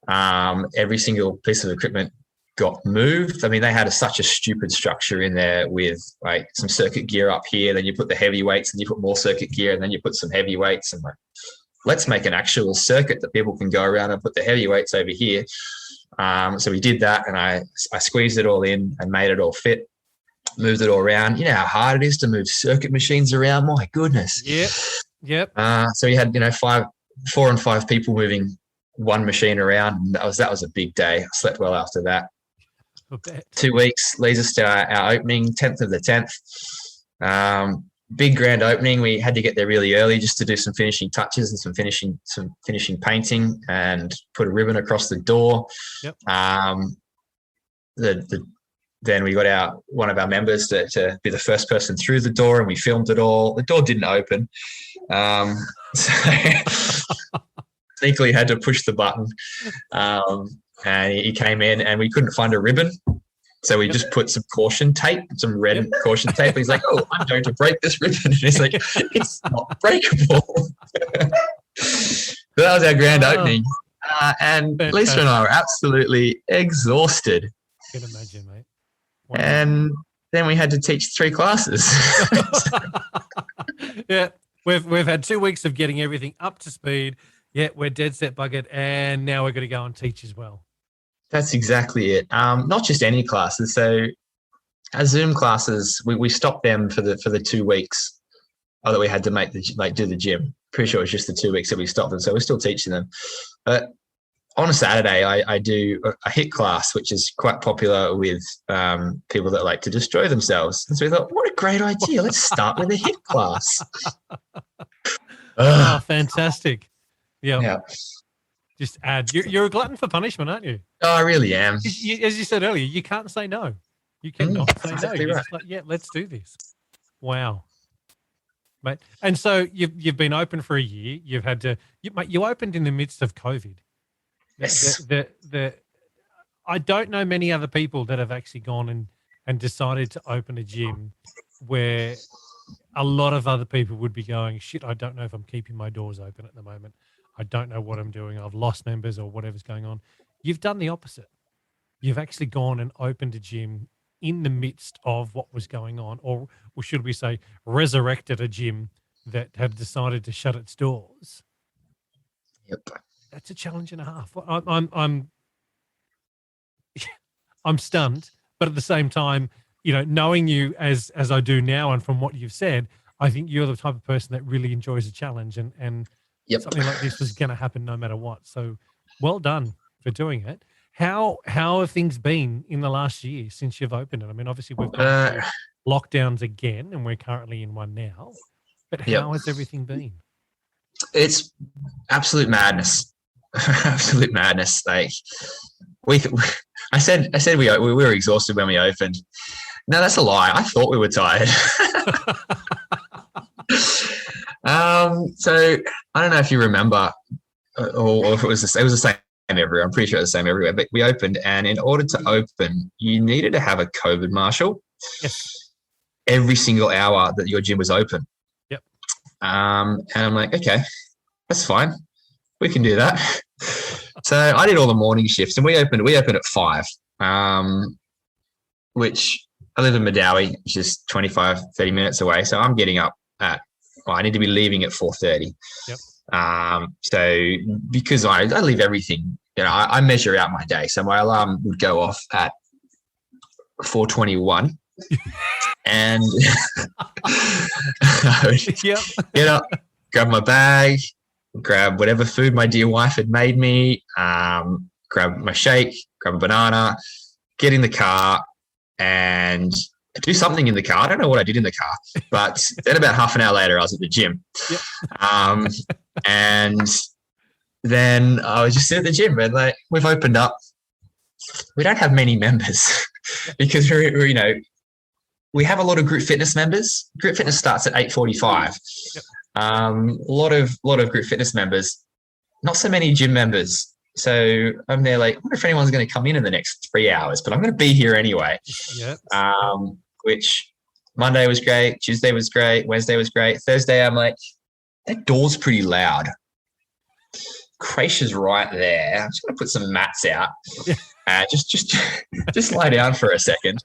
Every single piece of equipment got moved. I mean, they had such a stupid structure in there with like some circuit gear up here. Then you put the heavy weights and you put more circuit gear and then you put some heavy weights and like, let's make an actual circuit that people can go around and put the heavy weights over here. So we did that, and I squeezed it all in and made it all fit. Moved it all around. You know how hard it is to move circuit machines around? My goodness. Yep. So we had, 4 and 5 people moving one machine around. And that was a big day. I slept well after that. 2 weeks leads us to our opening, 10th of the 10th. Big grand opening. We had to get there really early just to do some finishing touches and some finishing painting and put a ribbon across the door. Yep. Then we got one of our members to be the first person through the door, and we filmed it all. The door didn't open. So sneakily had to push the button. And he came in, and we couldn't find a ribbon. So we just put some caution tape, some red caution tape. He's like, "Oh, I'm going to break this ribbon." And he's like, "It's not breakable." So that was our grand opening. And fantastic. Lisa and I were absolutely exhausted. I can imagine, mate. Wow. And then we had to teach 3 classes. Yeah, we've had 2 weeks of getting everything up to speed. Yeah, we're dead set buggered, and now we're going to go and teach as well. That's exactly it. Not just any classes. So our Zoom classes, we stopped them for the 2 weeks that we had to do the gym. Pretty sure it was just the 2 weeks that we stopped them. So we're still teaching them. But on a Saturday, I do a HIIT class, which is quite popular with people that like to destroy themselves. And so we thought, what a great idea. Let's start with a HIIT class. Oh, fantastic. Yeah. Just add. You're a glutton for punishment, aren't you? Oh, I really am. As you said earlier, you can't say no. You cannot say exactly no. You're right. just like, yeah, let's do this. Wow. Mate. And so you've been open for a year. You've had to, you opened in the midst of COVID. Yes. I don't know many other people that have actually gone and decided to open a gym where a lot of other people would be going, shit, I don't know if I'm keeping my doors open at the moment. I don't know what I'm doing. I've lost members or whatever's going on. You've done the opposite. You've actually gone and opened a gym in the midst of what was going on, or should we say resurrected a gym that had decided to shut its doors. Yep. That's a challenge and a half. I'm stunned, but at the same time, knowing you as I do now, and from what you've said, I think you're the type of person that really enjoys a challenge, and Yep. something like this was going to happen no matter what. So well done for doing it. How have things been in the last year since you've opened it? I mean, obviously we've gone through lockdowns again, and we're currently in one now. But how has everything been? It's absolute madness. Absolute madness. Like I said we were exhausted when we opened. No, that's a lie. I thought we were tired. So I don't know if you remember, or if it was the same everywhere. I'm pretty sure it was the same everywhere. But we opened, and in order to open, you needed to have a COVID marshal. Yes. Every single hour that your gym was open. Yep. And I'm like, okay, that's fine. We can do that. So I did all the morning shifts, and we opened at 5, which I live in Madawi, which is 25, 30 minutes away. So I'm getting up I need to be leaving at 4:30. Yep. So because I leave everything, I measure out my day. So my alarm would go off at 4:21. And I would get up, grab my bag, grab whatever food my dear wife had made me, grab my shake, grab a banana, get in the car, and do something in the car. I don't know what I did in the car, but then about half an hour later, I was at the gym. Yep. And then I was just sitting at the gym, and like, we've opened up. We don't have many members because we're we have a lot of group fitness members. Group fitness starts at 8:45. Yep. A lot of group fitness members, not so many gym members. So I'm there like, I wonder if anyone's going to come in the next 3 hours, but I'm going to be here anyway. Yep. Which Monday was great, Tuesday was great, Wednesday was great. Thursday, I'm like, that door's pretty loud. Creche's right there. I'm just going to put some mats out. Just lie down for a second.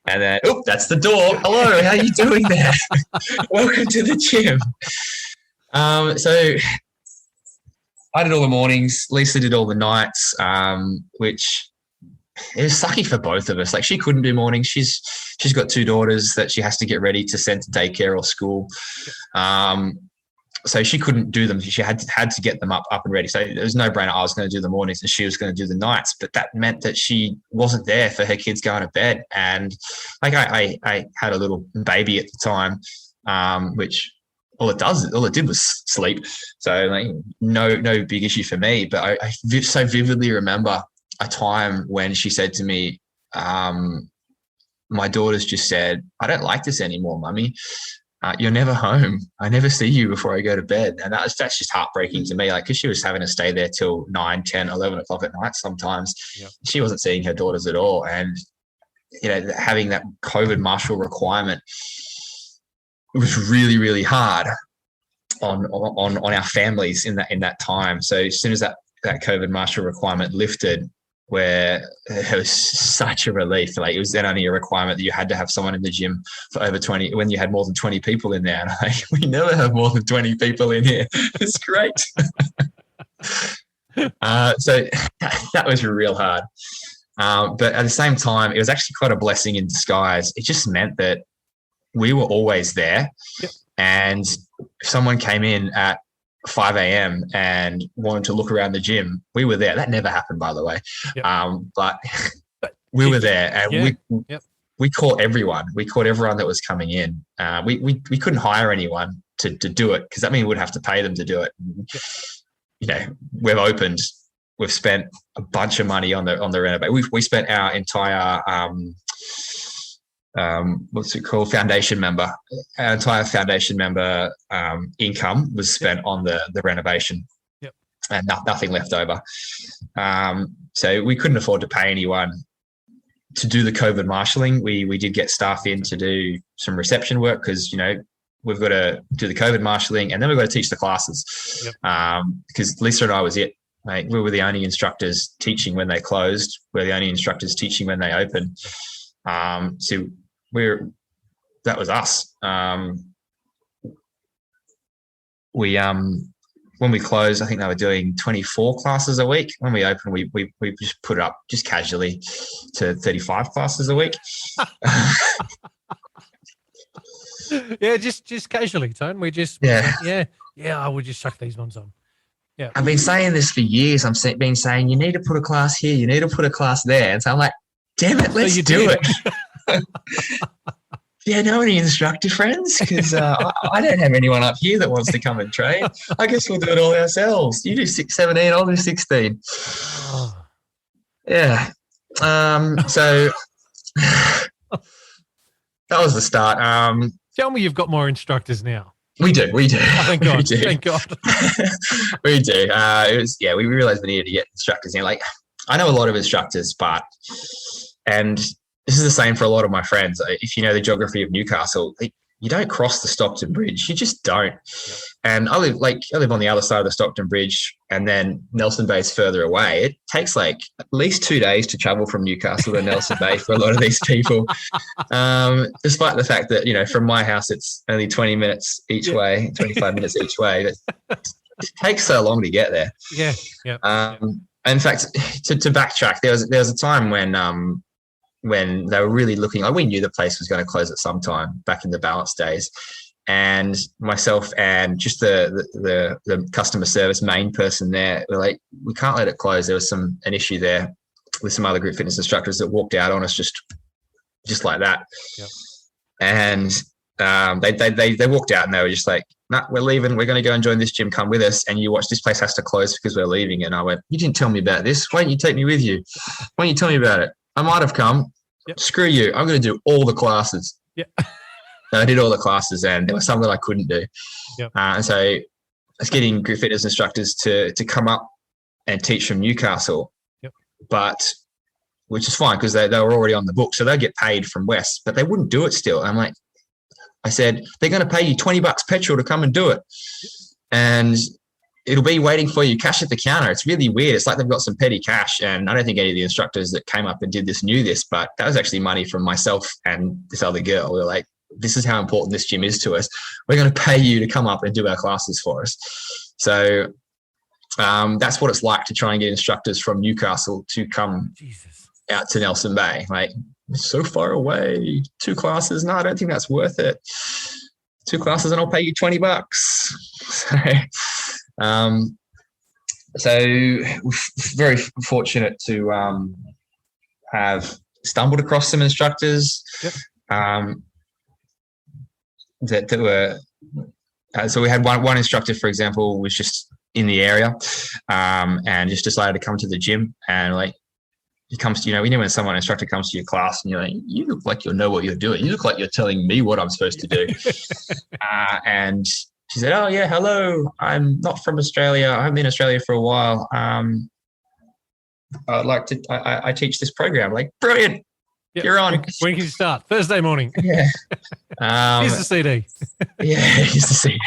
And then, that's the door. Hello, how you doing there? Welcome to the gym. So I did all the mornings. Lisa did all the nights, which it was sucky for both of us. Like, she couldn't do mornings. She's got 2 daughters that she has to get ready to send to daycare or school. So she couldn't do them. She had to get them up and ready. So there was no brainer. I was going to do the mornings and she was going to do the nights. But that meant that she wasn't there for her kids going to bed. And like I had a little baby at the time, which all it did was sleep. So like no big issue for me. But I so vividly remember a time when she said to me, my daughters just said, "I don't like this anymore, Mummy. You're never home. I never see you before I go to bed." And that's just heartbreaking to me, like, because she was having to stay there till 9, 10, 11 o'clock at night sometimes. Yep. She wasn't seeing her daughters at all. And, having that COVID marshal requirement was really, really hard on our families in that time. So as soon as that COVID marshal requirement lifted, where it was such a relief. Like, it was then only a requirement that you had to have someone in the gym for over 20, when you had more than 20 people in there. And we never have more than 20 people in here. It's great. So that was real hard. But at the same time, it was actually quite a blessing in disguise. It just meant that we were always there. Yep. And if someone came in at 5 a.m. and wanted to look around the gym, we were there. That never happened, by the way. Yep. But we were there, and we caught everyone. We caught everyone that was coming in. We couldn't hire anyone to do it, because that means we'd have to pay them to do it. Yep. We've opened. We've spent a bunch of money on the renovation. We spent our entire what's it called? Foundation member. Our entire foundation member income was spent on the renovation. Yep. And nothing left over. So we couldn't afford to pay anyone to do the COVID marshalling. We did get staff in to do some reception work, because we've got to do the COVID marshalling, and then we've got to teach the classes. Because Lisa and I was it. Like, we were the only instructors teaching when they closed. We're the only instructors teaching when they opened. So that was us. When we closed, I think they were doing 24 classes a week. When we opened, we just put it up just casually to 35 classes a week. Yeah, just casually, Tone. We just I would just chuck these ones on. Yeah, I've been saying this for years. Been saying you need to put a class here, you need to put a class there, and so I'm like, damn it, let's do it. Yeah, know any instructor friends? Because I don't have anyone up here that wants to come and train. I guess we'll do it all ourselves. You do 17, I'll do 16. Yeah. So that was the start. Tell me you've got more instructors now. We do. Oh, thank God. Thank God. We do. We realized we needed to get instructors in. Like, I know a lot of instructors, and this is the same for a lot of my friends. If you know the geography of Newcastle, you don't cross the Stockton Bridge. You just don't. Yep. And I live on the other side of the Stockton Bridge, and then Nelson Bay is further away. It takes like at least 2 days to travel from Newcastle to Nelson Bay for a lot of these people. Despite the fact that, from my house, it's only 20 minutes each way, 25 minutes each way. It takes so long to get there. Yeah. Yeah. In fact, to backtrack, there was a time when they were really looking, like, we knew the place was going to close at some time back in the balance days, and myself and just the customer service main person there were like, we can't let it close. There was an issue there with some other group fitness instructors that walked out on us just like that. Yep. And they walked out and they were just like, nah, we're leaving. We're going to go and join this gym. Come with us. And you watch, this place has to close because we're leaving. And I went, you didn't tell me about this. Why don't you take me with you? Why don't you tell me about it? I might have come. Yep. Screw you. I'm going to do all the classes. Yeah. I did all the classes, and there was some that I couldn't do. Yep. And so I was getting group fitness instructors to come up and teach from Newcastle. Yep. But which is fine because they were already on the book. So they'll get paid from West, but they wouldn't do it still. And I'm like, I said, they're going to pay you $20 petrol to come and do it. And it'll be waiting for you cash at the counter. It's really weird. It's like they've got some petty cash. And I don't think any of the instructors that came up and did this knew this, but that was actually money from myself and this other girl. We were like, this is how important this gym is to us. We're going to pay you to come up and do our classes for us. So that's what it's like to try and get instructors from Newcastle to come out to Nelson Bay. Like, it's so far away. 2 classes. No, I don't think that's worth it. 2 classes and I'll pay you $20. So we're very fortunate to have stumbled across some instructors that were. So we had one instructor, for example, was just in the area and just decided to come to the gym. And like, he comes to, we know when someone instructor comes to your class and you're like, you look like you know what you're doing. You look like you're telling me what I'm supposed to do. And she said, oh, yeah, hello. I'm not from Australia. I've been in Australia for a while. I'd like to, I teach this program. Like, brilliant. Yep. You're on. When can you start? Thursday morning. Yeah. Here's the CD. Here's the CD.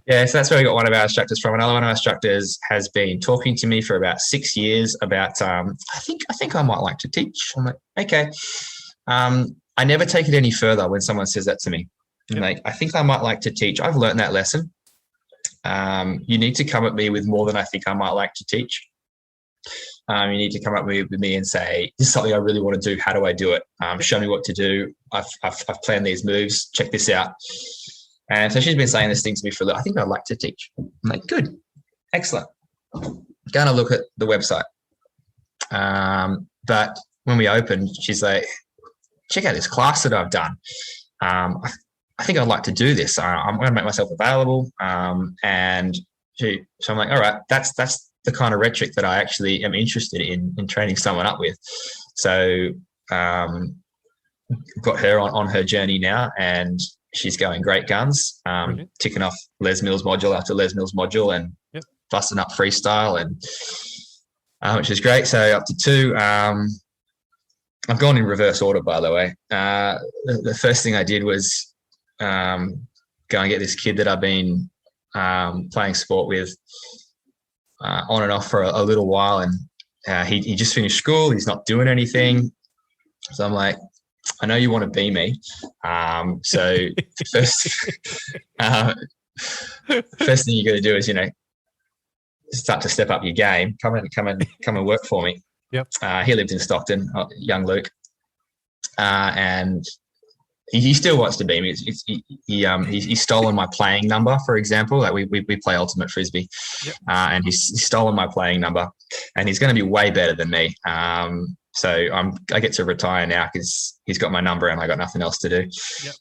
Yeah, so that's where we got one of our instructors from. Another one of our instructors has been talking to me for about 6 years about, I think I might like to teach. I'm like, okay. I never take it any further when someone says that to me. Yep. Like, I think I might like to teach. I've learned that lesson. You need to come at me with more than I think I might like to teach. You need to come up with me and say, this is something I really want to do. How do I do it? Show me what to do. I've planned these moves. Check this out. And so she's been saying this thing to me for a little. I think I'd like to teach. I'm like, good. Excellent. Going to look at the website. But when we opened, she's like, check out this class that I've done. I think I'd like to do this. I'm going to make myself available. So I'm like, all right, that's the kind of rhetoric that I actually am interested in training someone up with. So got her on her journey now, and she's going great guns, ticking off Les Mills module after Les Mills module and busting up freestyle, and which is great. So up to 2. I've gone in reverse order, by the way. The first thing I did was go and get this kid that I've been playing sport with on and off for a little while, and he just finished school. He's not doing anything, so I'm like, I know you want to be me. So first thing you got to do is, start to step up your game. Come and work for me. Yep. He lived in Stockton, young Luke, and he still wants to be me. He's stolen my playing number, for example. Like we play ultimate frisbee, yep. And he's stolen my playing number, and he's going to be way better than me. So I get to retire now because he's got my number and I got nothing else to do. Yep.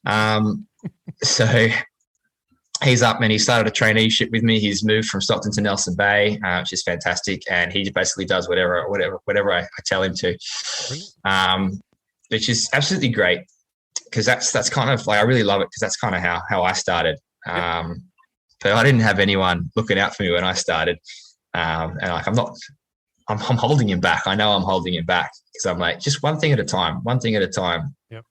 So he's up and he started a traineeship with me. He's moved from Stockton to Nelson Bay, which is fantastic, and he basically does whatever I tell him to, which is absolutely great. Because that's kind of like, I really love it because that's kind of how I started. But I didn't have anyone looking out for me when I started, and like I'm holding him back. I know I'm holding him back because I'm like, just one thing at a time. Yep.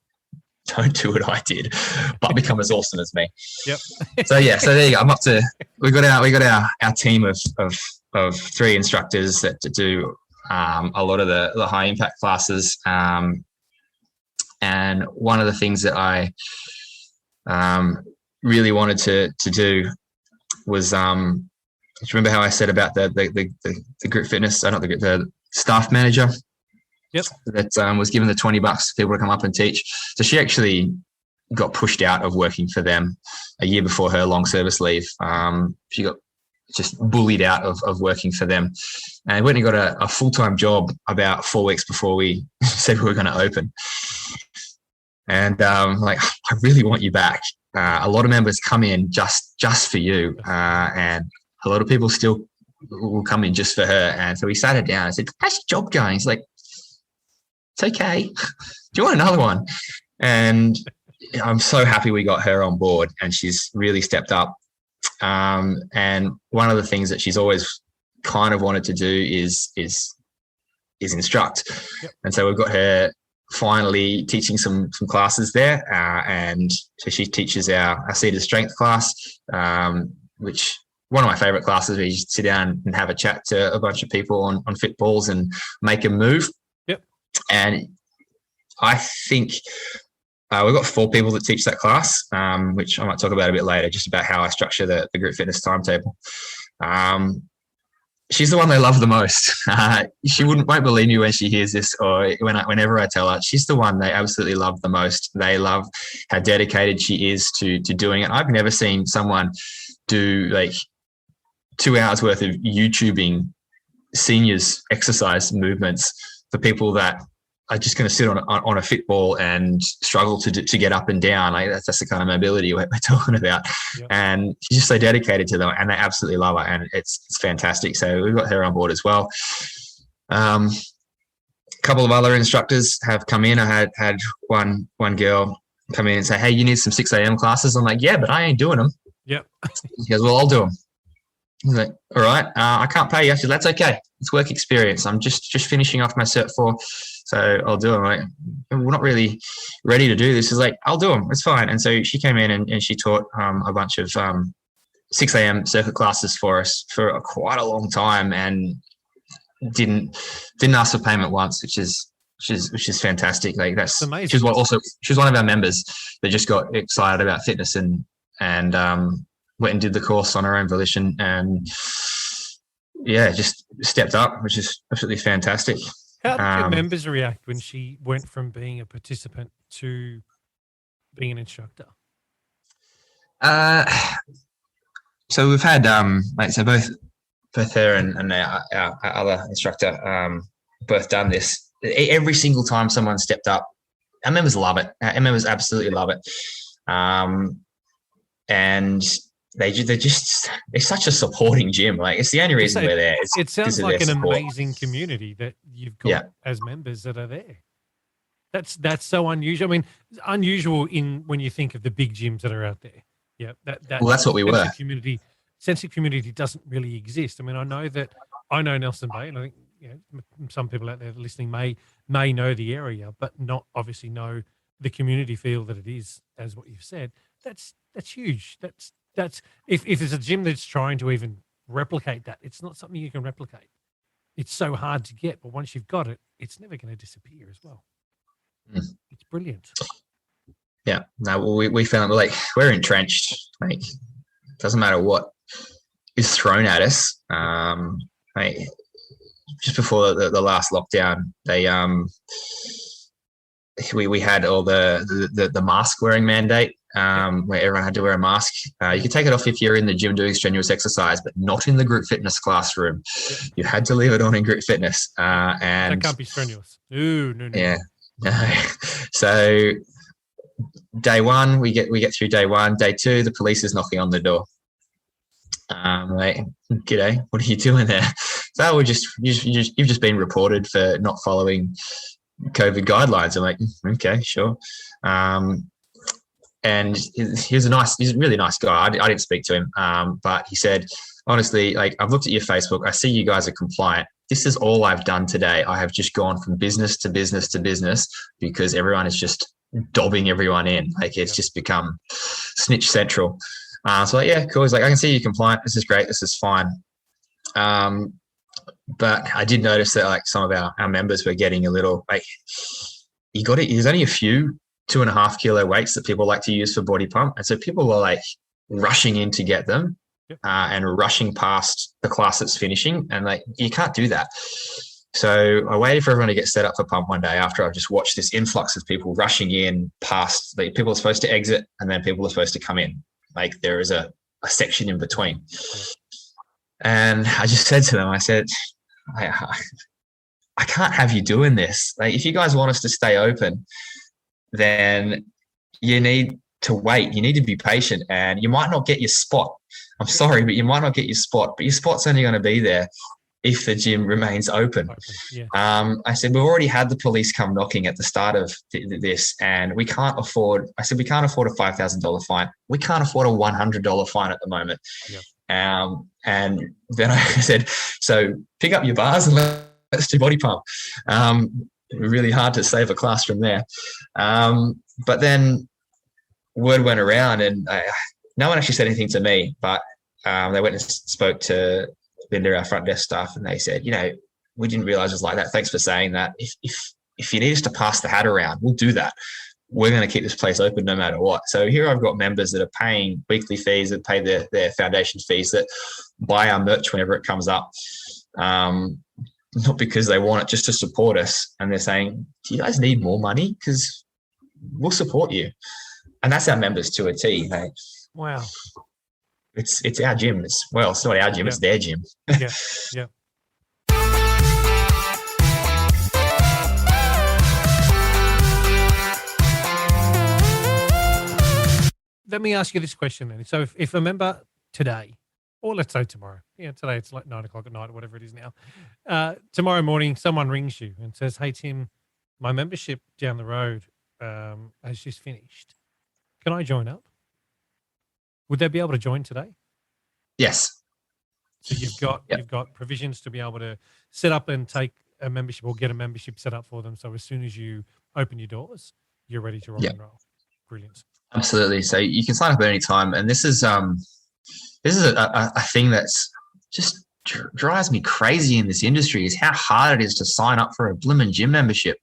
Don't do what I did, but become as awesome as me. Yep. So there you go. We got our team of 3 instructors that do a lot of the high impact classes. And one of the things that I really wanted to do was, do you remember how I said about the group fitness? Not the group, the staff manager. Yep. That was given the $20 for people to come up and teach. So she actually got pushed out of working for them a year before her long service leave. She got just bullied out of working for them, and went and got a full-time job about 4 weeks before we said we were going to open. And like, I really want you back. A lot of members come in just for you, and a lot of people still will come in just for her. And so we sat her down and said, "How's your job going?" He's like, "It's okay. Do you want another one?" And I'm so happy we got her on board, and she's really stepped up. And one of the things that she's always kind of wanted to do is instruct. Yep. And so we've got her finally teaching some classes there, and so she teaches our seated strength class, which one of my favorite classes, where you just sit down and have a chat to a bunch of people on fit balls and make them move. Yep. And I think we've got 4 people that teach that class, which I might talk about a bit later, just about how I structure the group fitness timetable. She's the one they love the most. She won't believe me when she hears this, or whenever I tell her. She's the one they absolutely love the most. They love how dedicated she is to doing it. I've never seen someone do like 2 hours worth of YouTubing seniors exercise movements for people that are just going to sit on a fit ball and struggle to get up and down. Like that's the kind of mobility we're talking about. Yep. And she's just so dedicated to them, and they absolutely love her, and it's fantastic. So we've got her on board as well. A couple of other instructors have come in. I had one girl come in and say, "Hey, you need some 6 a.m. classes." I'm like, "Yeah, but I ain't doing them." Yep. She goes, "Well, I'll do them." I was like, "All right, I can't pay you." I said, "That's okay. It's work experience. I'm just finishing off my Cert 4. So I'll do them." Like, "We're not really ready to do this." Is like, "I'll do them. It's fine." And so she came in and she taught a bunch of 6 a.m. circuit classes for us for quite a long time, and didn't ask for payment once, which is fantastic. Like that's amazing. She's one of our members that just got excited about fitness and went and did the course on her own volition, and just stepped up, which is absolutely fantastic. How did your members react when she went from being a participant to being an instructor? So we've had so both her and our other instructor both done this. Every single time someone stepped up, our members love it. Our members absolutely love it, and it's such a supporting gym. Like it's the only reason we're there. It sounds like an amazing community that you've got as members that are there. That's so unusual. I mean, unusual when you think of the big gyms that are out there. Yeah, that's what we were. Sense of community doesn't really exist. I mean, I know Nelson Bay, and I think some people out there listening may know the area, but not obviously know the community feel that it is, as what you've said, that's huge. That's if there's a gym that's trying to even replicate that, it's not something you can replicate. It's so hard to get, but once you've got it, it's never going to disappear as well. It's brilliant. Yeah, no, we found like we're entrenched. Like, doesn't matter what is thrown at us. Like, just before the last lockdown, we had all the mask wearing mandate, where everyone had to wear a mask. You could take it off if you're in the gym doing strenuous exercise, but not in the group fitness classroom. Yep. You had to leave it on in group fitness. And that can't be strenuous. Ooh, no. Yeah. No. So day one, we get through day one. Day two, the police is knocking on the door. Like, g'day, what are you doing there? So you've just been reported for not following COVID guidelines. I'm like, okay, sure. And he's a really nice guy. I didn't speak to him, but he said, honestly, like, I've looked at your Facebook. I see you guys are compliant. This is all I've done today. I have just gone from business to business to business because everyone is just dobbing everyone in. Like, it's just become snitch central. So like, yeah, cool. He's like, I can see you're compliant. This is great. This is fine. But I did notice that like some of our members were getting a little like, there's only a few 2.5 kilo weights that people like to use for body pump. And so people were like rushing in to get them. Yep. And rushing past the class that's finishing. And like, you can't do that. So I waited for everyone to get set up for pump one day after I've just watched this influx of people rushing in past, like, people are supposed to exit and then people are supposed to come in. Like, there is a section in between. And I just said to them, I said, I can't have you doing this. Like, if you guys want us to stay open, then you need to wait. You need to be patient, and you might not get your spot. I'm sorry, but you might not get your spot, but your spot's only going to be there if the gym remains open. Yeah. I said, we've already had the police come knocking at the start of this, and we can't afford a $5,000 fine. We can't afford a $100 fine at the moment. Yep. And then I said, so pick up your bars and let's do body pump. Really hard to save a class from there. But then word went around, and no one actually said anything to me, but they went and spoke to Linda, our front desk staff, and they said, we didn't realize it was like that. Thanks for saying that. If you need us to pass the hat around, we'll do that. We're going to keep this place open no matter what. So here I've got members that are paying weekly fees, that pay their foundation fees, that buy our merch whenever it comes up, not because they want it, just to support us. And they're saying, do you guys need more money? Because we'll support you. And that's our members to a T. Like, wow. It's our gym. It's not our gym, it's their gym. Yeah. Let me ask you this question then. So if a member today, or let's say tomorrow, today it's like 9 o'clock at night or whatever it is now, tomorrow morning someone rings you and says, hey, Tim, my membership down the road has just finished. Can I join up? Would they be able to join today? Yes. So you've got provisions to be able to set up and take a membership or get a membership set up for them. So as soon as you open your doors, you're ready to rock and roll. Brilliant. Absolutely. So you can sign up at any time, and this is a thing that's just drives me crazy in this industry, is how hard it is to sign up for a blooming gym membership.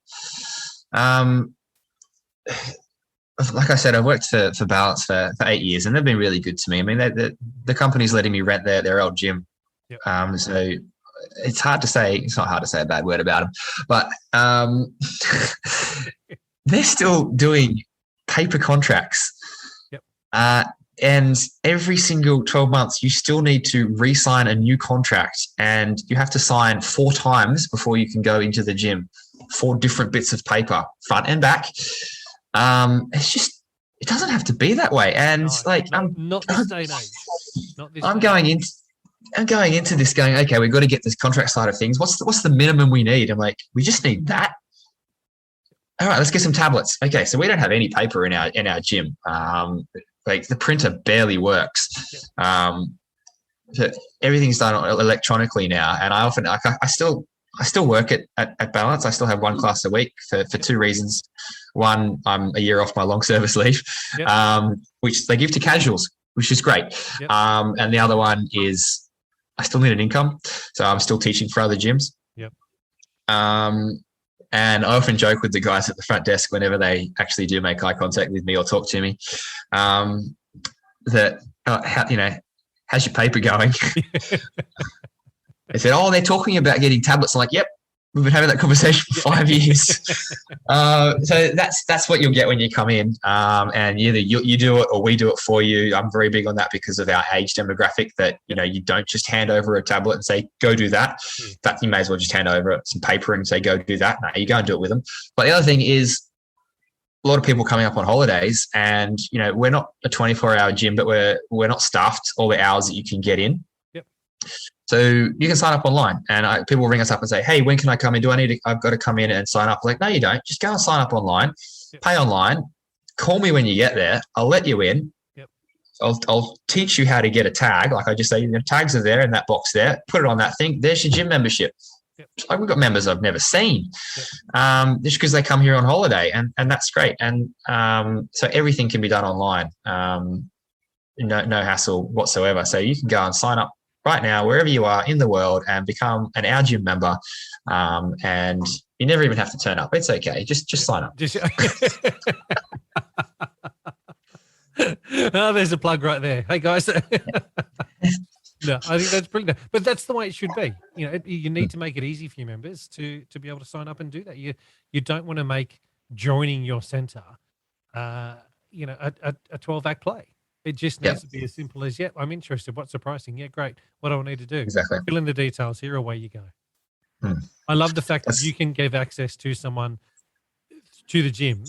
Like I said, I've worked for Balance for 8 years, and they've been really good to me. I mean, the company's letting me rent their old gym. Yep. So it's hard to say. It's not hard to say a bad word about them, but they're still doing paper contracts. Yep. And every single 12 months, you still need to re-sign a new contract, and you have to sign 4 times before you can go into the gym. 4 different bits of paper, front and back. It's just, it doesn't have to be that way. And not this day and age. I'm going into this going, okay, we've got to get this contract side of things. What's the minimum we need? I'm like, we just need that. All right, let's get some tablets. Okay, so we don't have any paper in our gym. Like, the printer barely works. So everything's done electronically now, and I I still work at Balance. I still have one class a week for two reasons. One, I'm a year off my long service leave, which they give to casuals, which is great. And the other one is I still need an income. So I'm still teaching for other gyms. And I often joke with the guys at the front desk whenever they actually do make eye contact with me or talk to me, that, how's your paper going? They said, oh, they're talking about getting tablets. I'm like, yep, we've been having that conversation for 5 years. So that's what you'll get when you come in. And either you do it or we do it for you. I'm very big on that because of our age demographic that, you don't just hand over a tablet and say, go do that. In fact, you may as well just hand over some paper and say, go do that. No, you go and do it with them. But the other thing is a lot of people coming up on holidays and, we're not a 24-hour gym, but we're not staffed all the hours that you can get in. So you can sign up online and people will ring us up and say, hey, when can I come in? I've got to come in and sign up? Like, no, you don't. Just go and sign up online, pay online, call me when you get there. I'll let you in. I'll teach you how to get a tag. Like I just say, tags are there in that box there. Put it on that thing. There's your gym membership. Like we've got members I've never seen just because they come here on holiday and that's great. And so everything can be done online. No hassle whatsoever. So you can go and sign up right now, wherever you are in the world, and become an Our Gym member. And you never even have to turn up. It's okay. Just sign up. Oh, there's a plug right there. Hey, guys. No, I think that's brilliant. But that's the way it should be. You need to make it easy for your members to be able to sign up and do that. You don't want to make joining your centre, a 12-act play. It just needs to be as simple as, I'm interested. What's the pricing? Yeah, great. What do I need to do? Exactly. Fill in the details. Here, away you go. I love the fact that you can give access to someone to the gym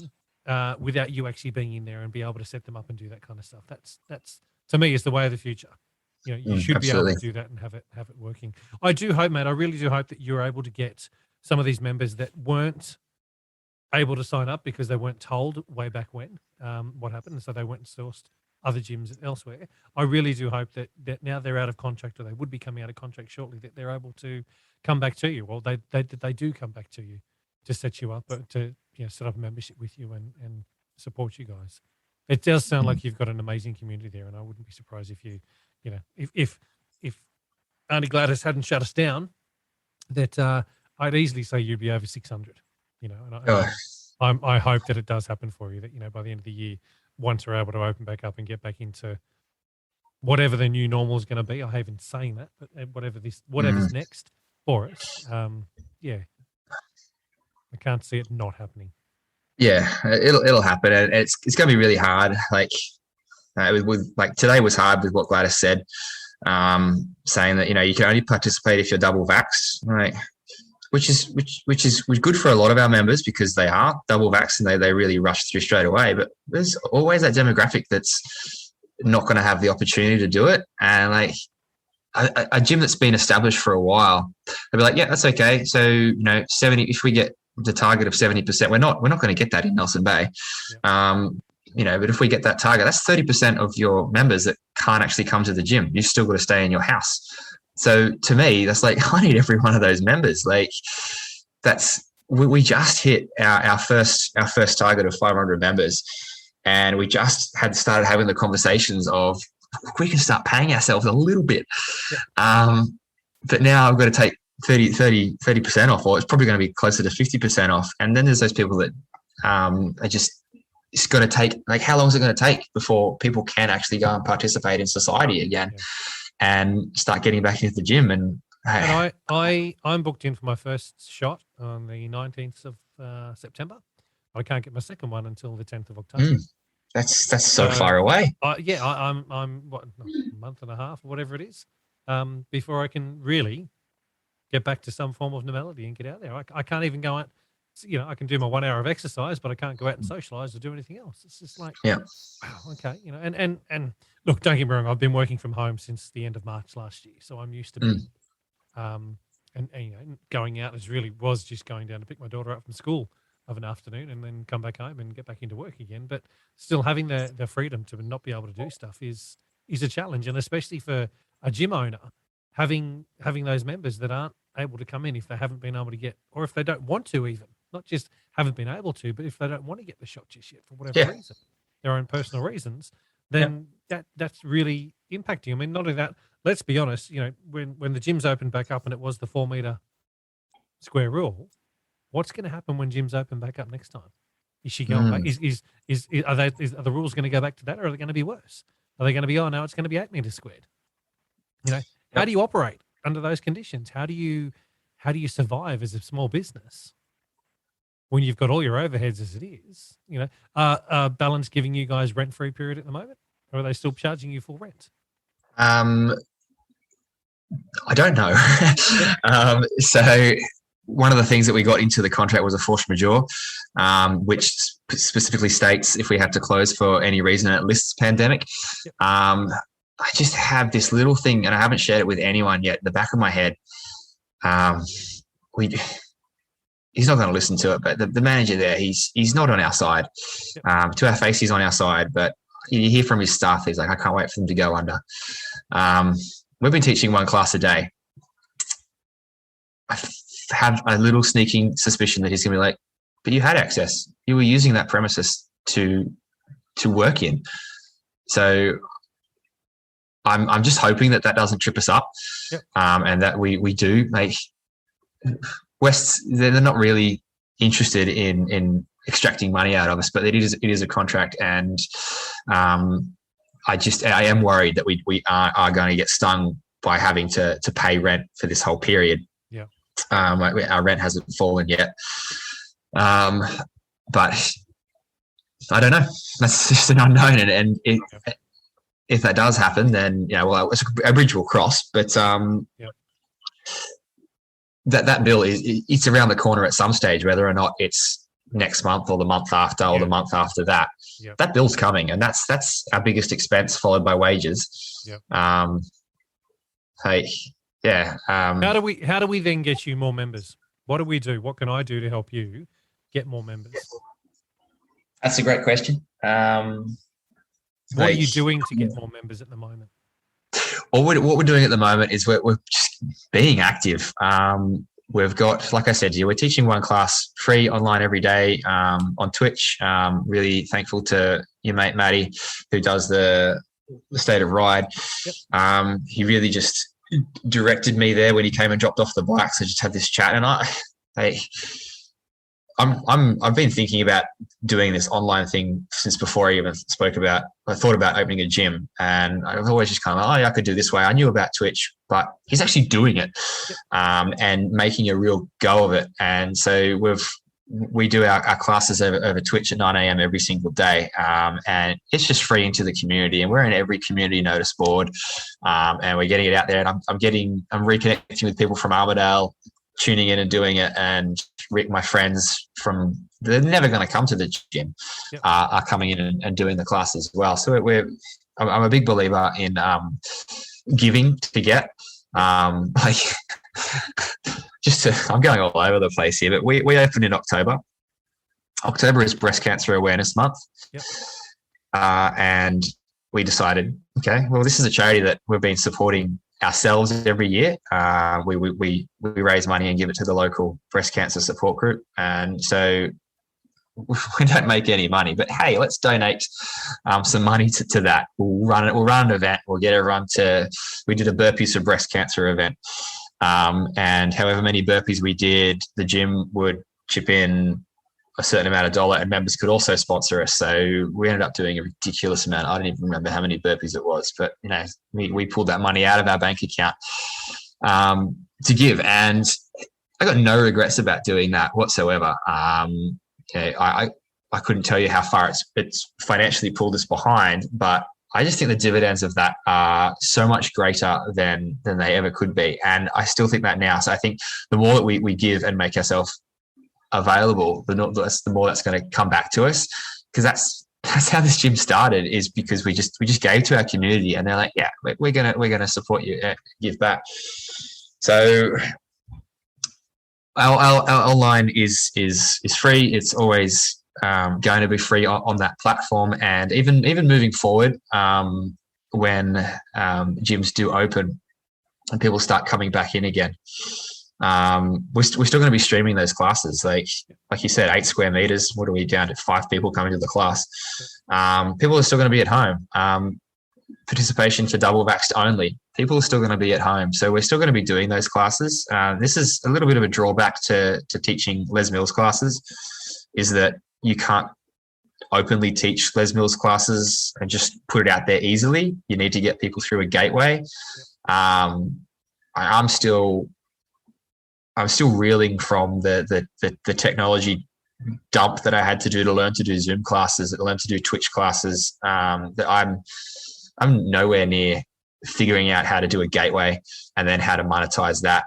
without you actually being in there and be able to set them up and do that kind of stuff. That's to me is the way of the future. You should be able to do that and have it working. I do hope, mate. I really do hope that you're able to get some of these members that weren't able to sign up because they weren't told way back when what happened, and so they went and sourced other gyms elsewhere. I really do hope that now they're out of contract, or they would be coming out of contract shortly, that they're able to come back to you. Well, they do come back to you to set you up, to set up a membership with you and support you guys. It does sound like you've got an amazing community there, and I wouldn't be surprised if if Auntie Gladys hadn't shut us down, that I'd easily say you'd be over 600. And I hope that it does happen for you. That by the end of the year, once we're able to open back up and get back into whatever the new normal is going to be, I hate even saying that, but whatever's next for us, I can't see it not happening. Yeah, it'll happen, and it's going to be really hard. Like today was hard with what Gladys said, saying that you can only participate if you're double vaxxed, right? Which is good for a lot of our members because they are double vaxxed and they really rush through straight away. But there's always that demographic that's not going to have the opportunity to do it. And like a gym that's been established for a while, they'll be like, yeah, that's okay. So 70. If we get the target of 70%, we're not going to get that in Nelson Bay. Yeah. But if we get that target, that's 30% of your members that can't actually come to the gym. You've still got to stay in your house. So to me, that's like, I need every one of those members. Like we just hit our first target of 500 members, and we just had started having the conversations of we can start paying ourselves a little bit. Yeah. But now I've got to take 30% off, or it's probably going to be closer to 50% off. And then there's those people that it's going to take, like, how long is it going to take before people can actually go and participate in society again? Yeah. And start getting back into the gym. And I'm booked in for my first shot on the 19th of September. I can't get my second one until the 10th of October. That's so far away. I'm what, a month and a half or whatever it is before I can really get back to some form of normality and get out there. I can't even go out. I can do my 1 hour of exercise, but I can't go out and socialize or do anything else. It's just like, wow, okay, and look, don't get me wrong. I've been working from home since the end of March last year, so I'm used to being, and going out was just going down to pick my daughter up from school of an afternoon and then come back home and get back into work again. But still having the freedom to not be able to do stuff is a challenge, and especially for a gym owner, having those members that aren't able to come in if they haven't been able to get, or if they don't want to even, not just haven't been able to, but if they don't want to get the shot just yet for whatever reason, their own personal reasons, then that's really impacting. I mean, not only that, let's be honest, when the gyms opened back up and it was the 4 meter square rule, what's going to happen when gyms open back up next time? Is she going back? Are the rules going to go back to that, or are they going to be worse? Are they going to be, oh no, it's going to be 8 meters squared? How do you operate under those conditions? How do you survive as a small business when you've got all your overheads as it is? Are Balance giving you guys rent-free period at the moment, or are they still charging you full rent? I don't know. So one of the things that we got into the contract was a force majeure, which specifically states if we have to close for any reason, and it lists pandemic. I just have this little thing, and I haven't shared it with anyone yet, in the back of my head. He's not going to listen to it, but the manager there, he's not on our side. To our face, he's on our side, but you hear from his staff, he's like, I can't wait for them to go under. We've been teaching one class a day. I have a little sneaking suspicion that he's going to be like, but you had access. You were using that premises to work in. So I'm just hoping that doesn't trip us up, and that we do make West. They're not really interested in extracting money out of us, but it is a contract, and I am worried that we are going to get stung by having to pay rent for this whole period. Our rent hasn't fallen yet, but I don't know. That's just an unknown, and if that does happen, then it's a bridge we'll cross. But that bill it's around the corner at some stage, whether or not it's next month or the month after or the month after that. That bill's coming, and that's our biggest expense, followed by wages. How do we then get you more members? What do we do? What can I do to help you get more members? That's a great question. What are you doing to get more members at the moment? What we're doing at the moment is we're just being active. We've got, like I said to you, we're teaching one class free online every day on Twitch. Really thankful to your mate Matty, who does the State of Ride. He really just directed me there when he came and dropped off the bike. So just had this chat, and I've been thinking about doing this online thing since before I thought about opening a gym, and I've always just kind of I could do this way. I knew about Twitch, but he's actually doing it and making a real go of it. And so we do our classes over Twitch at 9 a.m. every single day, and it's just free into the community, and we're in every community notice board, and we're getting it out there, and I'm reconnecting with people from Armidale, tuning in and doing it, and my friends they're never going to come to the gym are coming in and doing the class as well. So I'm a big believer in giving to get. I'm going all over the place here, but we opened in October. October is Breast Cancer Awareness Month. And we decided, okay, well, this is a charity that we've been supporting ourselves every year. We raise money and give it to the local breast cancer support group, and so we don't make any money. But hey, let's donate some money to that. We'll run an event. We'll get everyone to. We did a burpees for breast cancer event, and however many burpees we did, the gym would chip in a certain amount of dollar, and members could also sponsor us. So we ended up doing a ridiculous amount. I don't even remember how many burpees it was, but we pulled that money out of our bank account to give, and I got no regrets about doing that whatsoever. I couldn't tell you how far it's financially pulled us behind, but I just think the dividends of that are so much greater than they ever could be, and I still think that now. So I think the more that we give and make ourselves available, the more that's going to come back to us, because that's how this gym started, is because we just gave to our community, and they're like, yeah, we're gonna support you, give back. So our online is free. It's always going to be free on that platform, and even moving forward, when gyms do open and people start coming back in again, we're still going to be streaming those classes. Like you said, 8 square meters. What are we down to? 5 people coming to the class. People are still going to be at home. Participation for double vaxxed only. People are still going to be at home. So we're still going to be doing those classes. This is a little bit of a drawback to teaching Les Mills classes, is that you can't openly teach Les Mills classes and just put it out there easily. You need to get people through a gateway. I'm still reeling from the technology dump that I had to do to learn to do Zoom classes, to learn to do Twitch classes. That I'm nowhere near figuring out how to do a gateway and then how to monetize that.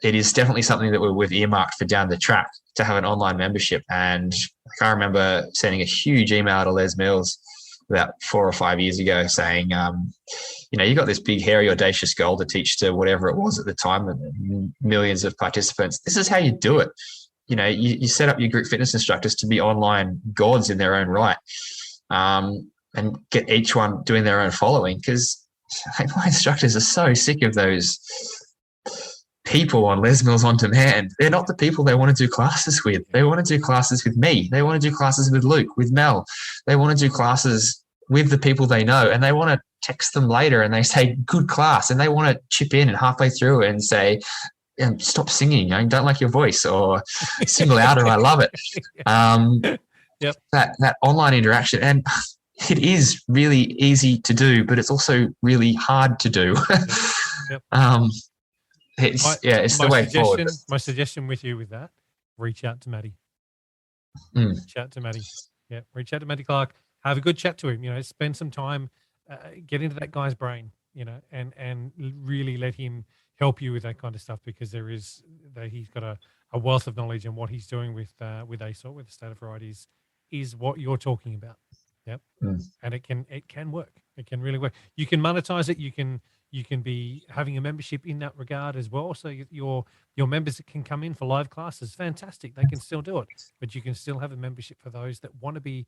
It is definitely something that we've earmarked for down the track, to have an online membership. And I remember sending a huge email to Les Mills about 4 or 5 years ago saying, you got this big, hairy, audacious goal to teach to whatever it was at the time, millions of participants. This is how you do it. You set up your group fitness instructors to be online gods in their own right, and get each one doing their own following, because my instructors are so sick of those people on Les Mills On Demand. They're not the people they want to do classes with. They want to do classes with me. They want to do classes with Luke, with Mel. They want to do classes with the people they know, and they want to text them later and they say, good class. And they want to chip in and halfway through and say, stop singing, I don't like your voice, or sing louder, I love it. That online interaction. And it is really easy to do, but it's also really hard to do. It's the way forward. My suggestion with you with that, reach out to Maddie. Reach out to Maddie. Yeah, reach out to Maddie Clark. Have a good chat to him. Spend some time, get into that guy's brain. And really let him help you with that kind of stuff, because he's got a wealth of knowledge, and what he's doing with ASOR, with the State of Varieties, is what you're talking about. Yep. And it can work. It can really work. You can monetize it. You can be having a membership in that regard as well. So your members that can come in for live classes, fantastic. They can still do it, but you can still have a membership for those that want to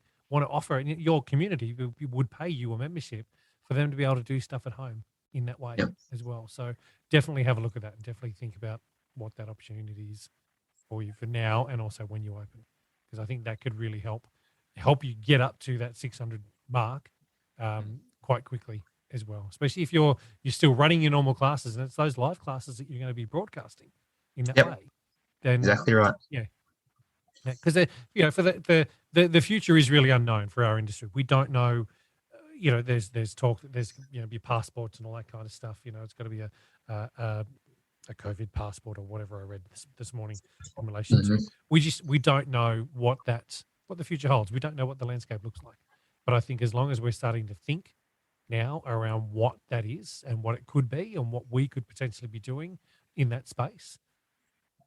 offer. And your community would pay you a membership for them to be able to do stuff at home in that way as well. So definitely have a look at that, and definitely think about what that opportunity is for you for now, and also when you open, because I think that could really help you get up to that 600 mark quite quickly as well, especially if you're still running your normal classes, and it's those live classes that you're going to be broadcasting in that way. Then exactly right. Because for the future is really unknown for our industry. We don't know. There's talk that there's be passports and all that kind of stuff. It's got to be a COVID passport or whatever I read this morning in relation to. We don't know what the future holds. We don't know what the landscape looks like. But I think as long as we're starting to think now around what that is and what it could be and what we could potentially be doing in that space,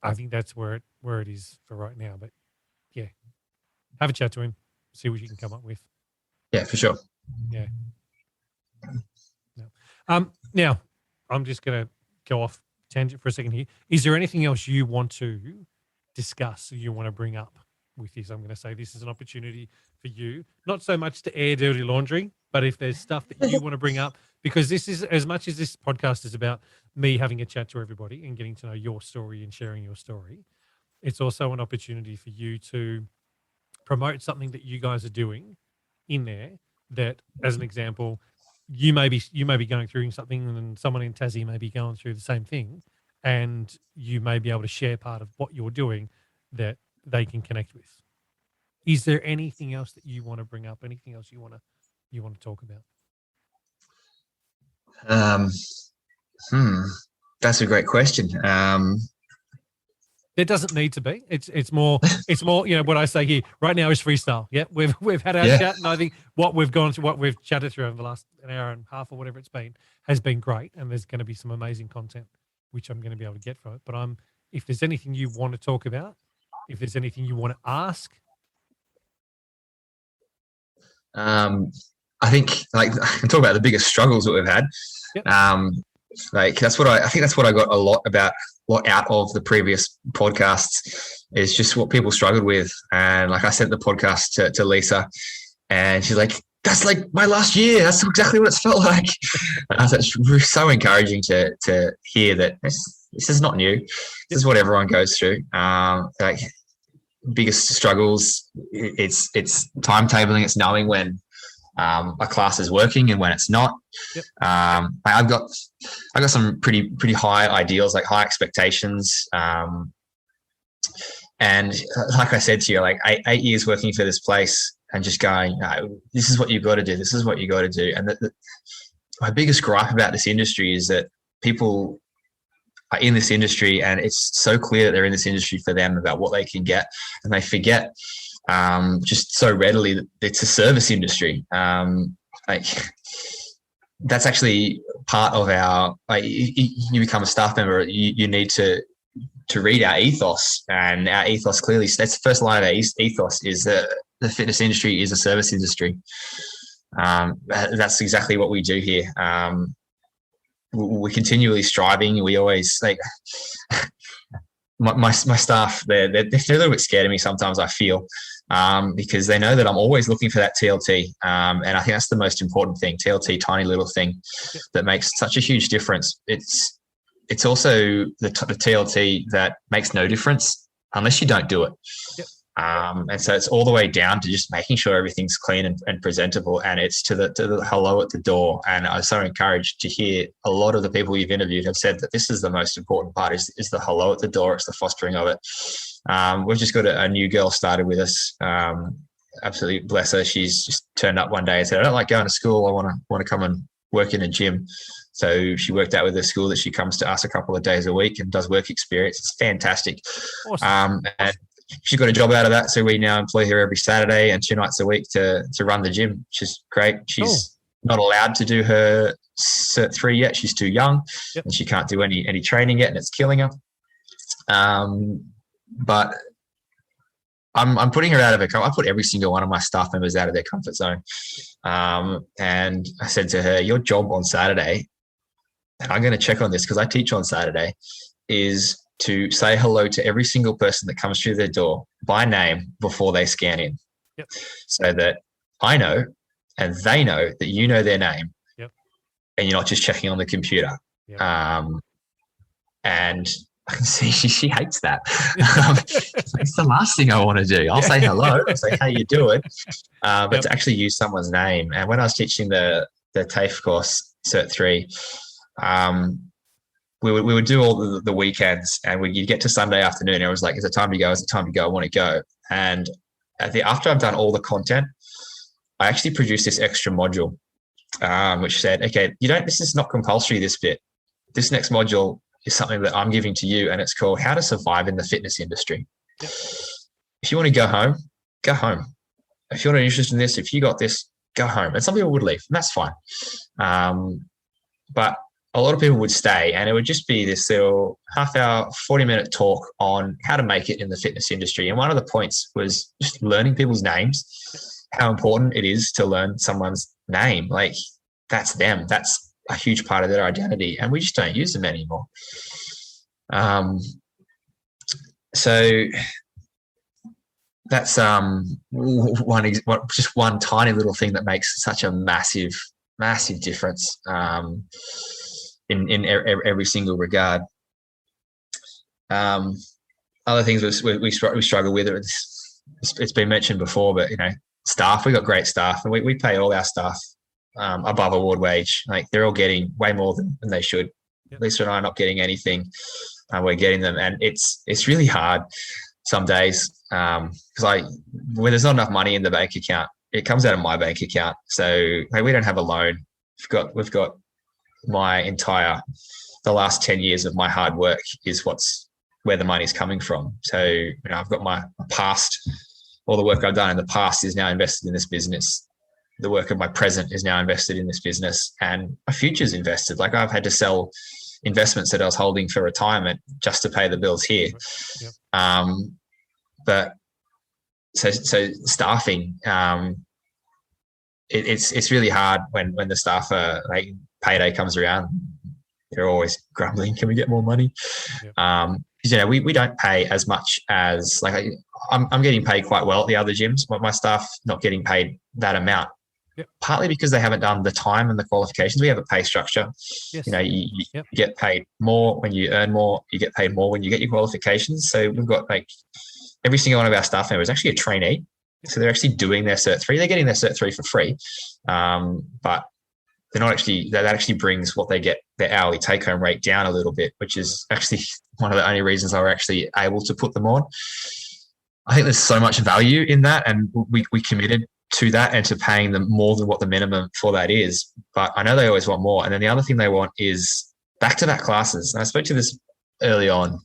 I think that's where it is for right now. But have a chat to him, see what you can come up with. Yeah, for sure. Yeah. Now I'm just going to go off tangent for a second here. Is there anything else you want to discuss, or you want to bring up with this? I'm going to say this is an opportunity for you, not so much to air dirty laundry, but if there's stuff that you want to bring up, because this is, as much as this podcast is about me having a chat to everybody and getting to know your story and sharing your story, it's also an opportunity for you to promote something that you guys are doing in there that, as an example, you may be going through something, and someone in Tassie may be going through the same thing, and you may be able to share part of what you're doing that they can connect with. Is there anything else that you want to bring up? Anything else you want to talk about? That's a great question. There doesn't need to be. It's more. What I say here right now is freestyle. Yeah, we've had our chat, and I think what we've gone through, what we've chatted through over the last an hour and a half or whatever it's been, has been great. And there's going to be some amazing content which I'm going to be able to get from it. But if there's anything you want to talk about, if there's anything you want to ask, I think I can talk about the biggest struggles that we've had. Yep. That's what I think I got a lot out of the previous podcasts, is just what people struggled with. And I sent the podcast to Lisa, and she's like, that's like my last year. That's exactly what it's felt like. So it's so encouraging to hear that this is not new. This is what everyone goes through. Like biggest struggles, it's timetabling. It's knowing when a class is working and when it's not. Yep. I've got some pretty high ideals, like high expectations. And like I said to you, like 8 years working for this place and just going, no, this is what you've got to do. This is what you got to do. And my biggest gripe about this industry is that people are in this industry and it's so clear that they're in this industry for them about what they can get. And they forget just so readily that it's a service industry. Like that's actually part of our, like you become a staff member, you need to read our ethos, and our ethos clearly, that's the first line of our ethos is that the fitness industry is a service industry. That's exactly what we do here. We're continually striving. We always like my staff. They're a little bit scared of me sometimes, I feel, because they know that I'm always looking for that TLT, and I think that's the most important thing. TLT, tiny little thing that makes such a huge difference. It's also the TLT that makes no difference unless you don't do it. Yep. And so it's all the way down to just making sure everything's clean and presentable, and it's to the hello at the door. And I was so encouraged to hear a lot of the people you've interviewed have said that this is the most important part is the hello at the door. It's the fostering of it. We've just got a new girl started with us. Absolutely bless her. She's just turned up one day and said, I don't like going to school. I want to come and work in a gym. So she worked out with the school that she comes to us a couple of days a week and does work experience. It's fantastic. Awesome. And she got a job out of that. So we now employ her every Saturday and 2 nights a week to run the gym, which is great. She's not allowed to do her Cert 3 yet. She's too young. Yep. And she can't do any training yet, and it's killing her. But I'm putting her out of her. I put every single one of my staff members out of their comfort zone. And I said to her, your job on Saturday, and I'm going to check on this because I teach on Saturday, is to say hello to every single person that comes through their door by name before they scan in. Yep. So that I know and they know that you know their name. Yep. And you're not just checking on the computer. Yep. And I can see she hates that. It's the last thing I want to do. I'll say hello, I'll say, how you doing? But to actually use someone's name. And when I was teaching the TAFE course, Cert 3, we would do all the weekends, and you'd get to Sunday afternoon and it was like, is it time to go? Is it time to go? I want to go. And after I've done all the content, I actually produced this extra module, which said, okay, this is not compulsory, this bit. This next module is something that I'm giving to you, and it's called How to Survive in the Fitness Industry. Yep. If you want to go home, go home. If you're not interested in this, if you got this, go home. And some people would leave, and that's fine. But a lot of people would stay, and it would just be this little half-hour, 40-minute talk on how to make it in the fitness industry. And one of the points was just learning people's names, how important it is to learn someone's name. Like, that's them. That's a huge part of their identity, and we just don't use them anymore. So that's just one tiny little thing that makes such a massive difference in every single regard. Other things we struggle with. It's been mentioned before, but staff. We got great staff, and we pay all our staff above award wage. Like, they're all getting way more than they should. Yep. Lisa and I are not getting anything. We're getting them, and it's really hard some days because when there's not enough money in the bank account, it comes out of my bank account. So we don't have a loan. We've got the last 10 years of my hard work is where the money's coming from. So I've got my past, all the work I've done in the past is now invested in this business. The work of my present is now invested in this business, and my future's invested. Like, I've had to sell investments that I was holding for retirement just to pay the bills here. Yep. But so staffing, it's really hard when the staff are like, payday comes around, they're always grumbling, can we get more money? Yep. We don't pay as much as, like, I'm getting paid quite well at the other gyms, but my staff not getting paid that amount. partly because they haven't done the time and the qualifications. We have a pay structure. Yes. You know, you get paid more when you earn more. You get paid more when you get your qualifications. So we've got like every single one of our staff members is actually a trainee. So they're actually doing their Cert 3. They're getting their Cert 3 for free. But they're not actually, that actually brings what they get, their hourly take-home rate down a little bit, which is actually one of the only reasons I were actually able to put them on. I think there's so much value in that, and we committed to that and to paying them more than what the minimum for that is. But I know they always want more. And then the other thing they want is back-to-back classes. And I spoke to this early on,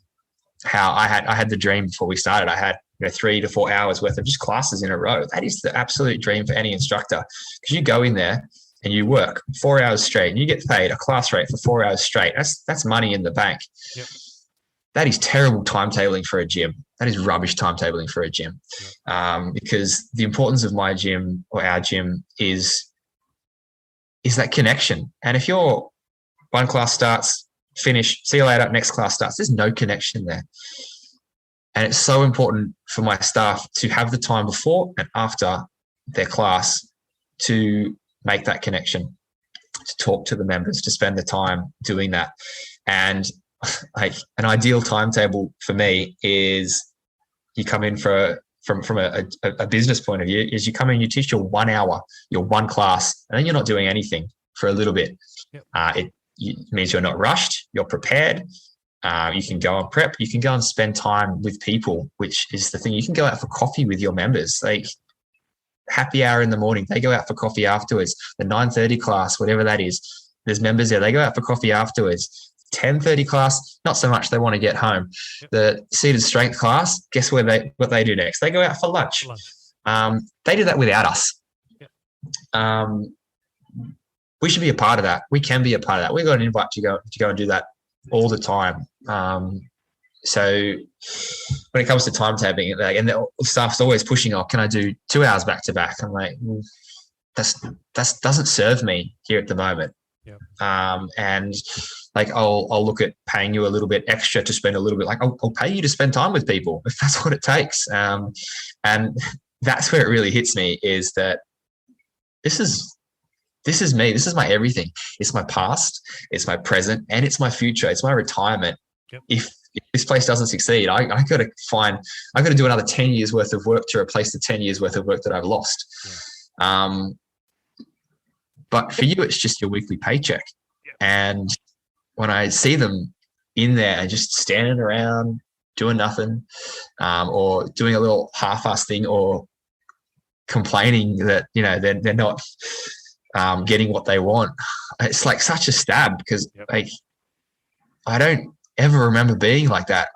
how I had the dream before we started. I had 3 to 4 hours worth of just classes in a row. That is the absolute dream for any instructor, because you go in there and you work 4 hours straight and you get paid a class rate for 4 hours straight. That's money in the bank. Yep. That is terrible timetabling for a gym. That is rubbish timetabling for a gym. Yep. Because the importance of my gym or our gym is that connection. And if your one class starts, finish, see you later, next class starts, there's no connection there. And it's so important for my staff to have the time before and after their class to make that connection, to talk to the members, to spend the time doing that. And like an ideal timetable for me is you come in from a business point of view, is you come in, you teach your 1 hour, your one class, and then you're not doing anything for a little bit. Yep. It means you're not rushed, you're prepared. You can go and prep, you can go and spend time with people, which is the thing. You can go out for coffee with your members. Like happy hour in the morning, they go out for coffee afterwards. The 9:30 class, whatever that is, there's members there, they go out for coffee afterwards. 10:30 class, not so much, they want to get home. Yep. The seated strength class, guess what they do next? They go out for lunch. They do that without us. Yep. We should be a part of that. We can be a part of that. We got an invite to go and do that all the time. So when it comes to timetabling, and the staff's always pushing, can I do 2 hours back to back? I'm like, that doesn't serve me here at the moment. Yep. And like I'll look at paying you a little bit extra to spend a little bit. Like I'll pay you to spend time with people if that's what it takes. And that's where it really hits me, is that this is me. This is my everything. It's my past, it's my present, and it's my future. It's my retirement. Yep. If this place doesn't succeed, I got to do another 10 years worth of work to replace the 10 years worth of work that I've lost. Yeah. But for you, it's just your weekly paycheck. Yep. And when I see them in there and just standing around doing nothing, or doing a little half-assed thing, or complaining that they're not getting what they want, it's like such a stab, because like I don't ever remember being like that.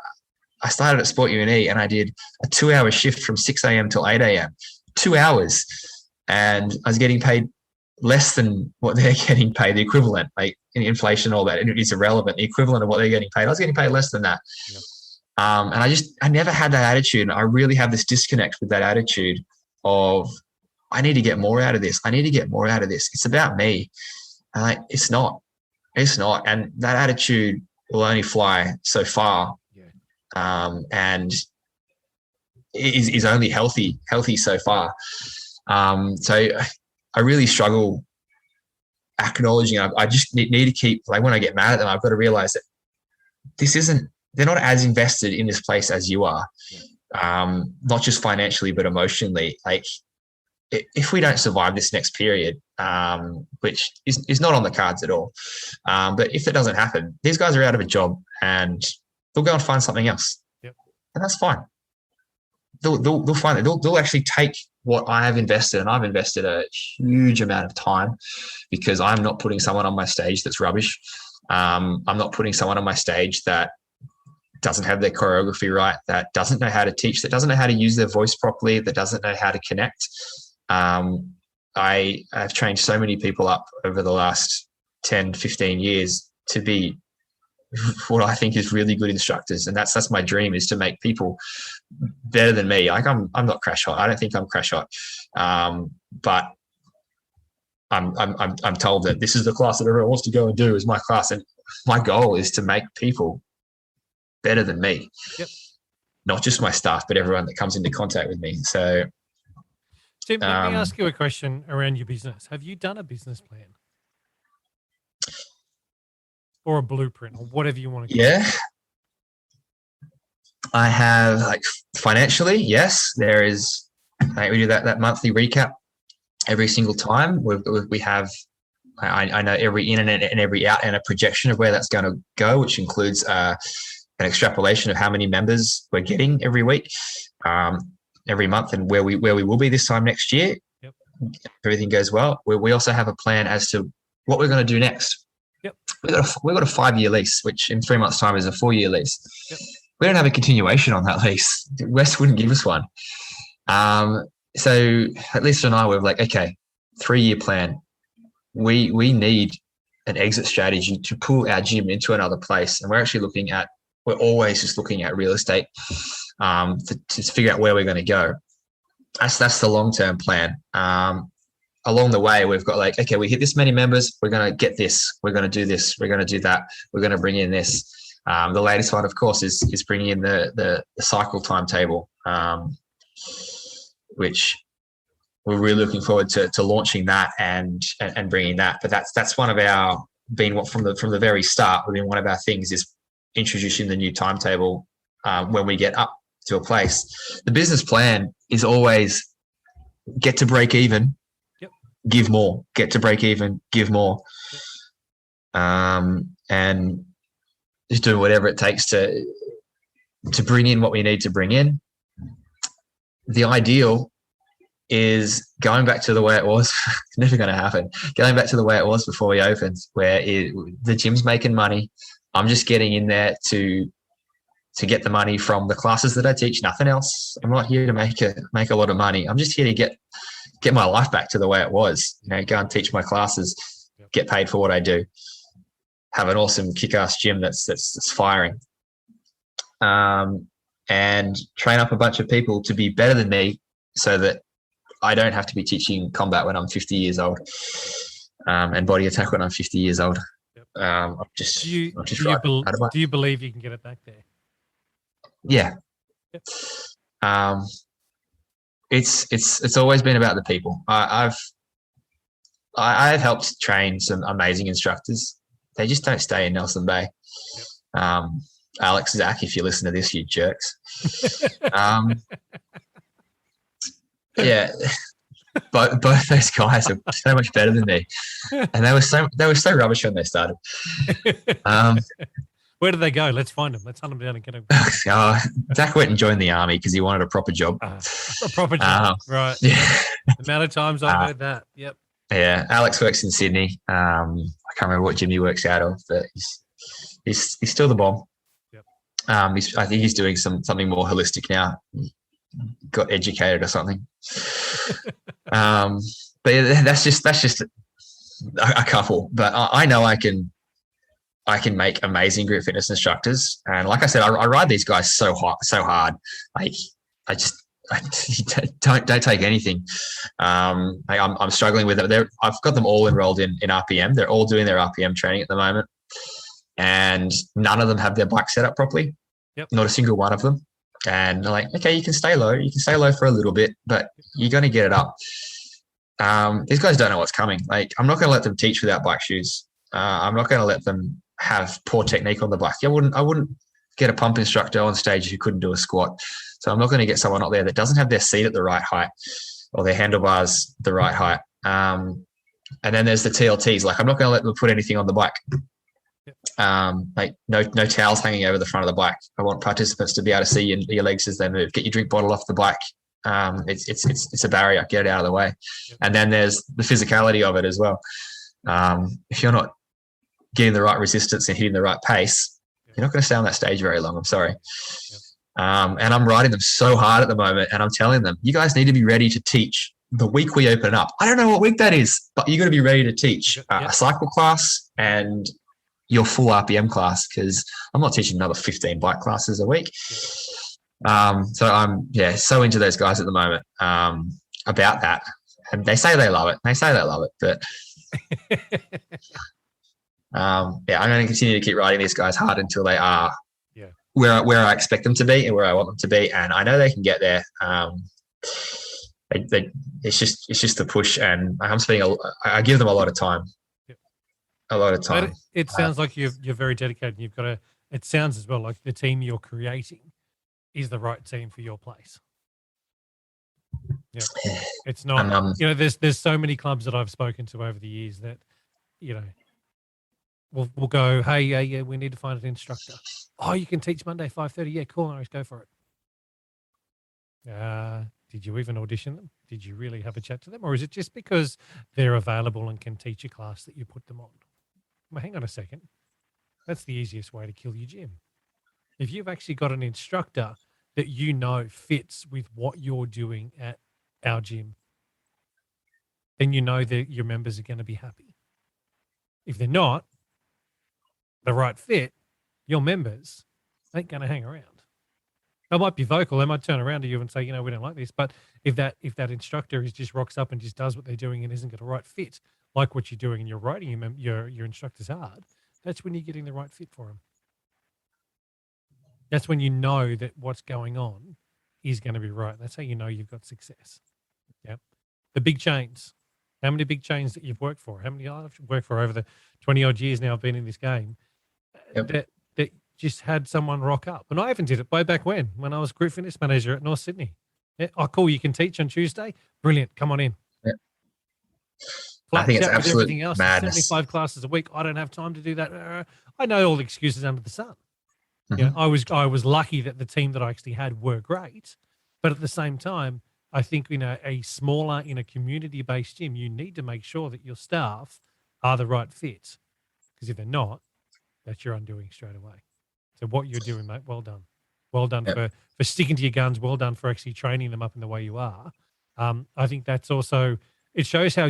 I started at Sport UNE and I did a 2-hour shift from 6 a.m. till 8 a.m. 2 hours, and I was getting paid less than what they're getting paid, the equivalent, like in inflation, all that, and it's irrelevant. The equivalent of what they're getting paid, I was getting paid less than that. Yep. And I never had that attitude. I really have this disconnect with that attitude of, I need to get more out of this. I need to get more out of this. It's about me. And it's not. And that attitude will only fly so far. Yeah. And is only healthy so far. So I really struggle acknowledging. I just need to keep, like, when I get mad at them, I've got to realize that they're not as invested in this place as you are. Yeah. Not just financially, but emotionally. Like, if we don't survive this next period, which is not on the cards at all, but if that doesn't happen, these guys are out of a job and they'll go and find something else. Yep. And that's fine. They'll find it. They'll actually take what I have invested, and I've invested a huge amount of time, because I'm not putting someone on my stage that's rubbish. I'm not putting someone on my stage that doesn't have their choreography right, that doesn't know how to teach, that doesn't know how to use their voice properly, that doesn't know how to connect. I've trained so many people up over the last 10, 15 years to be what I think is really good instructors. And that's my dream, is to make people better than me. Like I'm not crash hot. I don't think I'm crash hot. But I'm told that this is the class that everyone wants to go and do, is my class. And my goal is to make people better than me. Yep. Not just my staff, but everyone that comes into contact with me. So Tim, let me ask you a question around your business. Have you done a business plan or a blueprint or whatever you want to call it? Yeah, I have, like, financially, yes, there is. Like, we do that monthly recap every single time. We have, I know every in and every out and a projection of where that's going to go, which includes an extrapolation of how many members we're getting every week, every month, and where we will be this time next year. Yep. If everything goes well. We also have a plan as to what we're going to do next. Yep. We've got a 5-year lease, which in 3 months' time is a 4-year lease. Yep. We don't have a continuation on that lease. West wouldn't give us one. So at least and I were like, okay, 3-year plan. We need an exit strategy to pull our gym into another place. And we're always just looking at real estate to figure out where we're going to go. That's the long-term plan. Along the way, we've got like, okay, we hit this many members. We're going to get this. We're going to do this. We're going to do that. We're going to bring in this. The latest one, of course, is bringing in the cycle timetable, which we're really looking forward to launching that and bringing that. But that's one of our from the very start. I mean, one of our things is introducing the new timetable when we get up to a place. The business plan is always get to break even, yep. Give more. Get to break even, give more, and just doing whatever it takes to bring in what we need to bring in. The ideal is going back to the way it was. It's never going to happen. Going back to the way it was before we opened, where the gym's making money. I'm just getting in there to get the money from the classes that I teach. Nothing else. I'm not here to make a lot of money. I'm just here to get my life back to the way it was. Go and teach my classes, get paid for what I do, have an awesome kick-ass gym that's firing, and train up a bunch of people to be better than me, so that I don't have to be teaching combat when I'm 50 years old, and body attack when I'm 50 years old. Yep. Do you believe you can get it back there? Yeah. Yep. It's always been about the people. I've helped train some amazing instructors. They just don't stay in Nelson Bay. Yep. Alex, Zach, if you listen to this, you jerks. Yeah, both those guys are so much better than me, and they were so rubbish when they started. Where did they go? Let's find them. Let's hunt them down and get them. Zach went and joined the army because he wanted a proper job. A proper job, right? Yeah. The amount of times I've heard that. Yep. Yeah, Alex works in Sydney. I can't remember what gym he works out of, but he's still the bomb. Yep. I think he's doing something more holistic now. Got educated or something. But yeah, that's just a couple. But I know I can make amazing group fitness instructors. And like I said, I ride these guys so hard. Like I don't take anything. I'm struggling with it. I've got them all enrolled in RPM. They're all doing their RPM training at the moment, and none of them have their bike set up properly. Yep. Not a single one of them. And they're like, okay, you can stay low. You can stay low for a little bit, but you're going to get it up. These guys don't know what's coming. Like, I'm not going to let them teach without bike shoes. I'm not going to let them have poor technique on the bike. I wouldn't get a pump instructor on stage who couldn't do a squat. So I'm not going to get someone up there that doesn't have their seat at the right height or their handlebars the right height. And then there's the TLTs. Like, I'm not going to let them put anything on the bike. Like no towels hanging over the front of the bike. I want participants to be able to see your legs as they move. Get your drink bottle off the bike. It's a barrier. Get it out of the way. Yep. And then there's the physicality of it as well. If you're not getting the right resistance and hitting the right pace, you're not going to stay on that stage very long. I'm sorry. Yep. And I'm riding them so hard at the moment, and I'm telling them, you guys need to be ready to teach the week we open up. I don't know what week that is, but you're going to be ready to teach a cycle class and your full RPM class, because I'm not teaching another 15 bike classes a week. So I'm so into those guys at the moment about that, and they say they love it. But I'm going to continue to keep riding these guys hard until they are where I expect them to be and where I want them to be, and I know they can get there. it's just the push, and I give them a lot of time. Yep. A lot of time. But it sounds like you're very dedicated. You've got it sounds as well like the team you're creating is the right team for your place. Yeah, it's not. There's so many clubs that I've spoken to over the years that, we'll go, hey, yeah, we need to find an instructor. Oh, you can teach Monday 5:30. Yeah, cool. All right, go for it. Did you even audition them? Did you really have a chat to them, or is it just because they're available and can teach a class that you put them on? Well, hang on a second. That's the easiest way to kill your gym. If you've actually got an instructor that fits with what you're doing at our gym, then you know that your members are going to be happy. If they're not the right fit, your members ain't going to hang around. They might be vocal. They might turn around to you and say, we don't like this. But if that instructor just rocks up and just does what they're doing and isn't got a right fit, like what you're doing and you're writing your instructors hard, that's when you're getting the right fit for them. That's when you know that what's going on is going to be right. That's how you know you've got success. Yep. The big chains. How many big chains that you've worked for? How many I've worked for over the 20 odd years now I've been in this game? Yep. That just had someone rock up. And I even did it way back when I was group fitness manager at North Sydney. Yeah. Oh, cool. You can teach on Tuesday. Brilliant. Come on in. Yep. Flat I think it's absolute madness. 75 classes a week. I don't have time to do that. I know all the excuses under the sun. Mm-hmm. I was lucky that the team that I actually had were great, but at the same time, I think in a smaller, in a community-based gym, you need to make sure that your staff are the right fit, because if they're not, that's your undoing straight away. So what you're doing, mate, well done. Well done for sticking to your guns. Well done for actually training them up in the way you are. I think that's also, it shows how,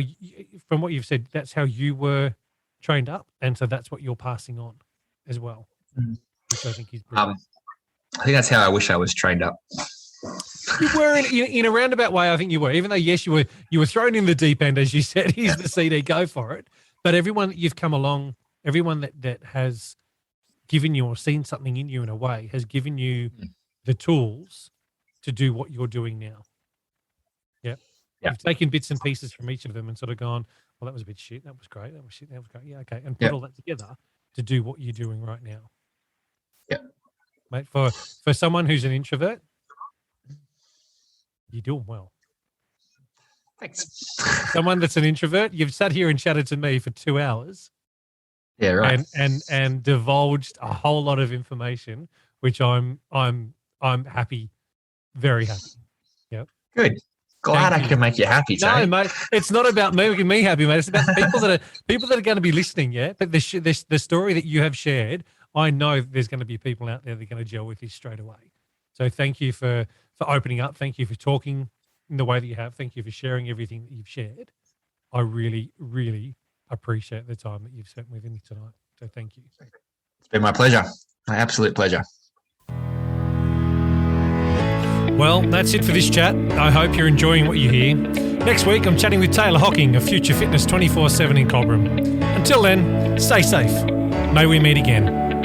from what you've said, that's how you were trained up, and so that's what you're passing on as well. Mm-hmm. Which I think is brilliant. I think that's how I wish I was trained up. You were in a roundabout way. I think you were, even though yes, you were thrown in the deep end, as you said. Here's the CD, go for it. But everyone that you've come along, everyone that has given you or seen something in you in a way, has given you the tools to do what you're doing now. Yeah. You've taken bits and pieces from each of them and sort of gone, well, that was a bit shit. That was great. That was shit. That was great. Yeah, okay. And put all that together to do what you're doing right now. Yeah, mate. For someone who's an introvert, you're doing well. Thanks. Someone that's an introvert, you've sat here and chatted to me for 2 hours. Yeah, right. And divulged a whole lot of information, which I'm happy, very happy. Yep. Good. Glad I can make you happy, Tony. No, mate. It's not about making me happy, mate. It's about people that are going to be listening. Yeah, but the story that you have shared, I know there's going to be people out there that are going to gel with this straight away. So thank you for opening up. Thank you for talking in the way that you have. Thank you for sharing everything that you've shared. I really, really appreciate the time that you've spent with me tonight. So thank you. It's been my pleasure. My absolute pleasure. Well, that's it for this chat. I hope you're enjoying what you hear. Next week, I'm chatting with Taylor Hocking of Future Fitness 24/7 in Cobram. Until then, stay safe. May we meet again.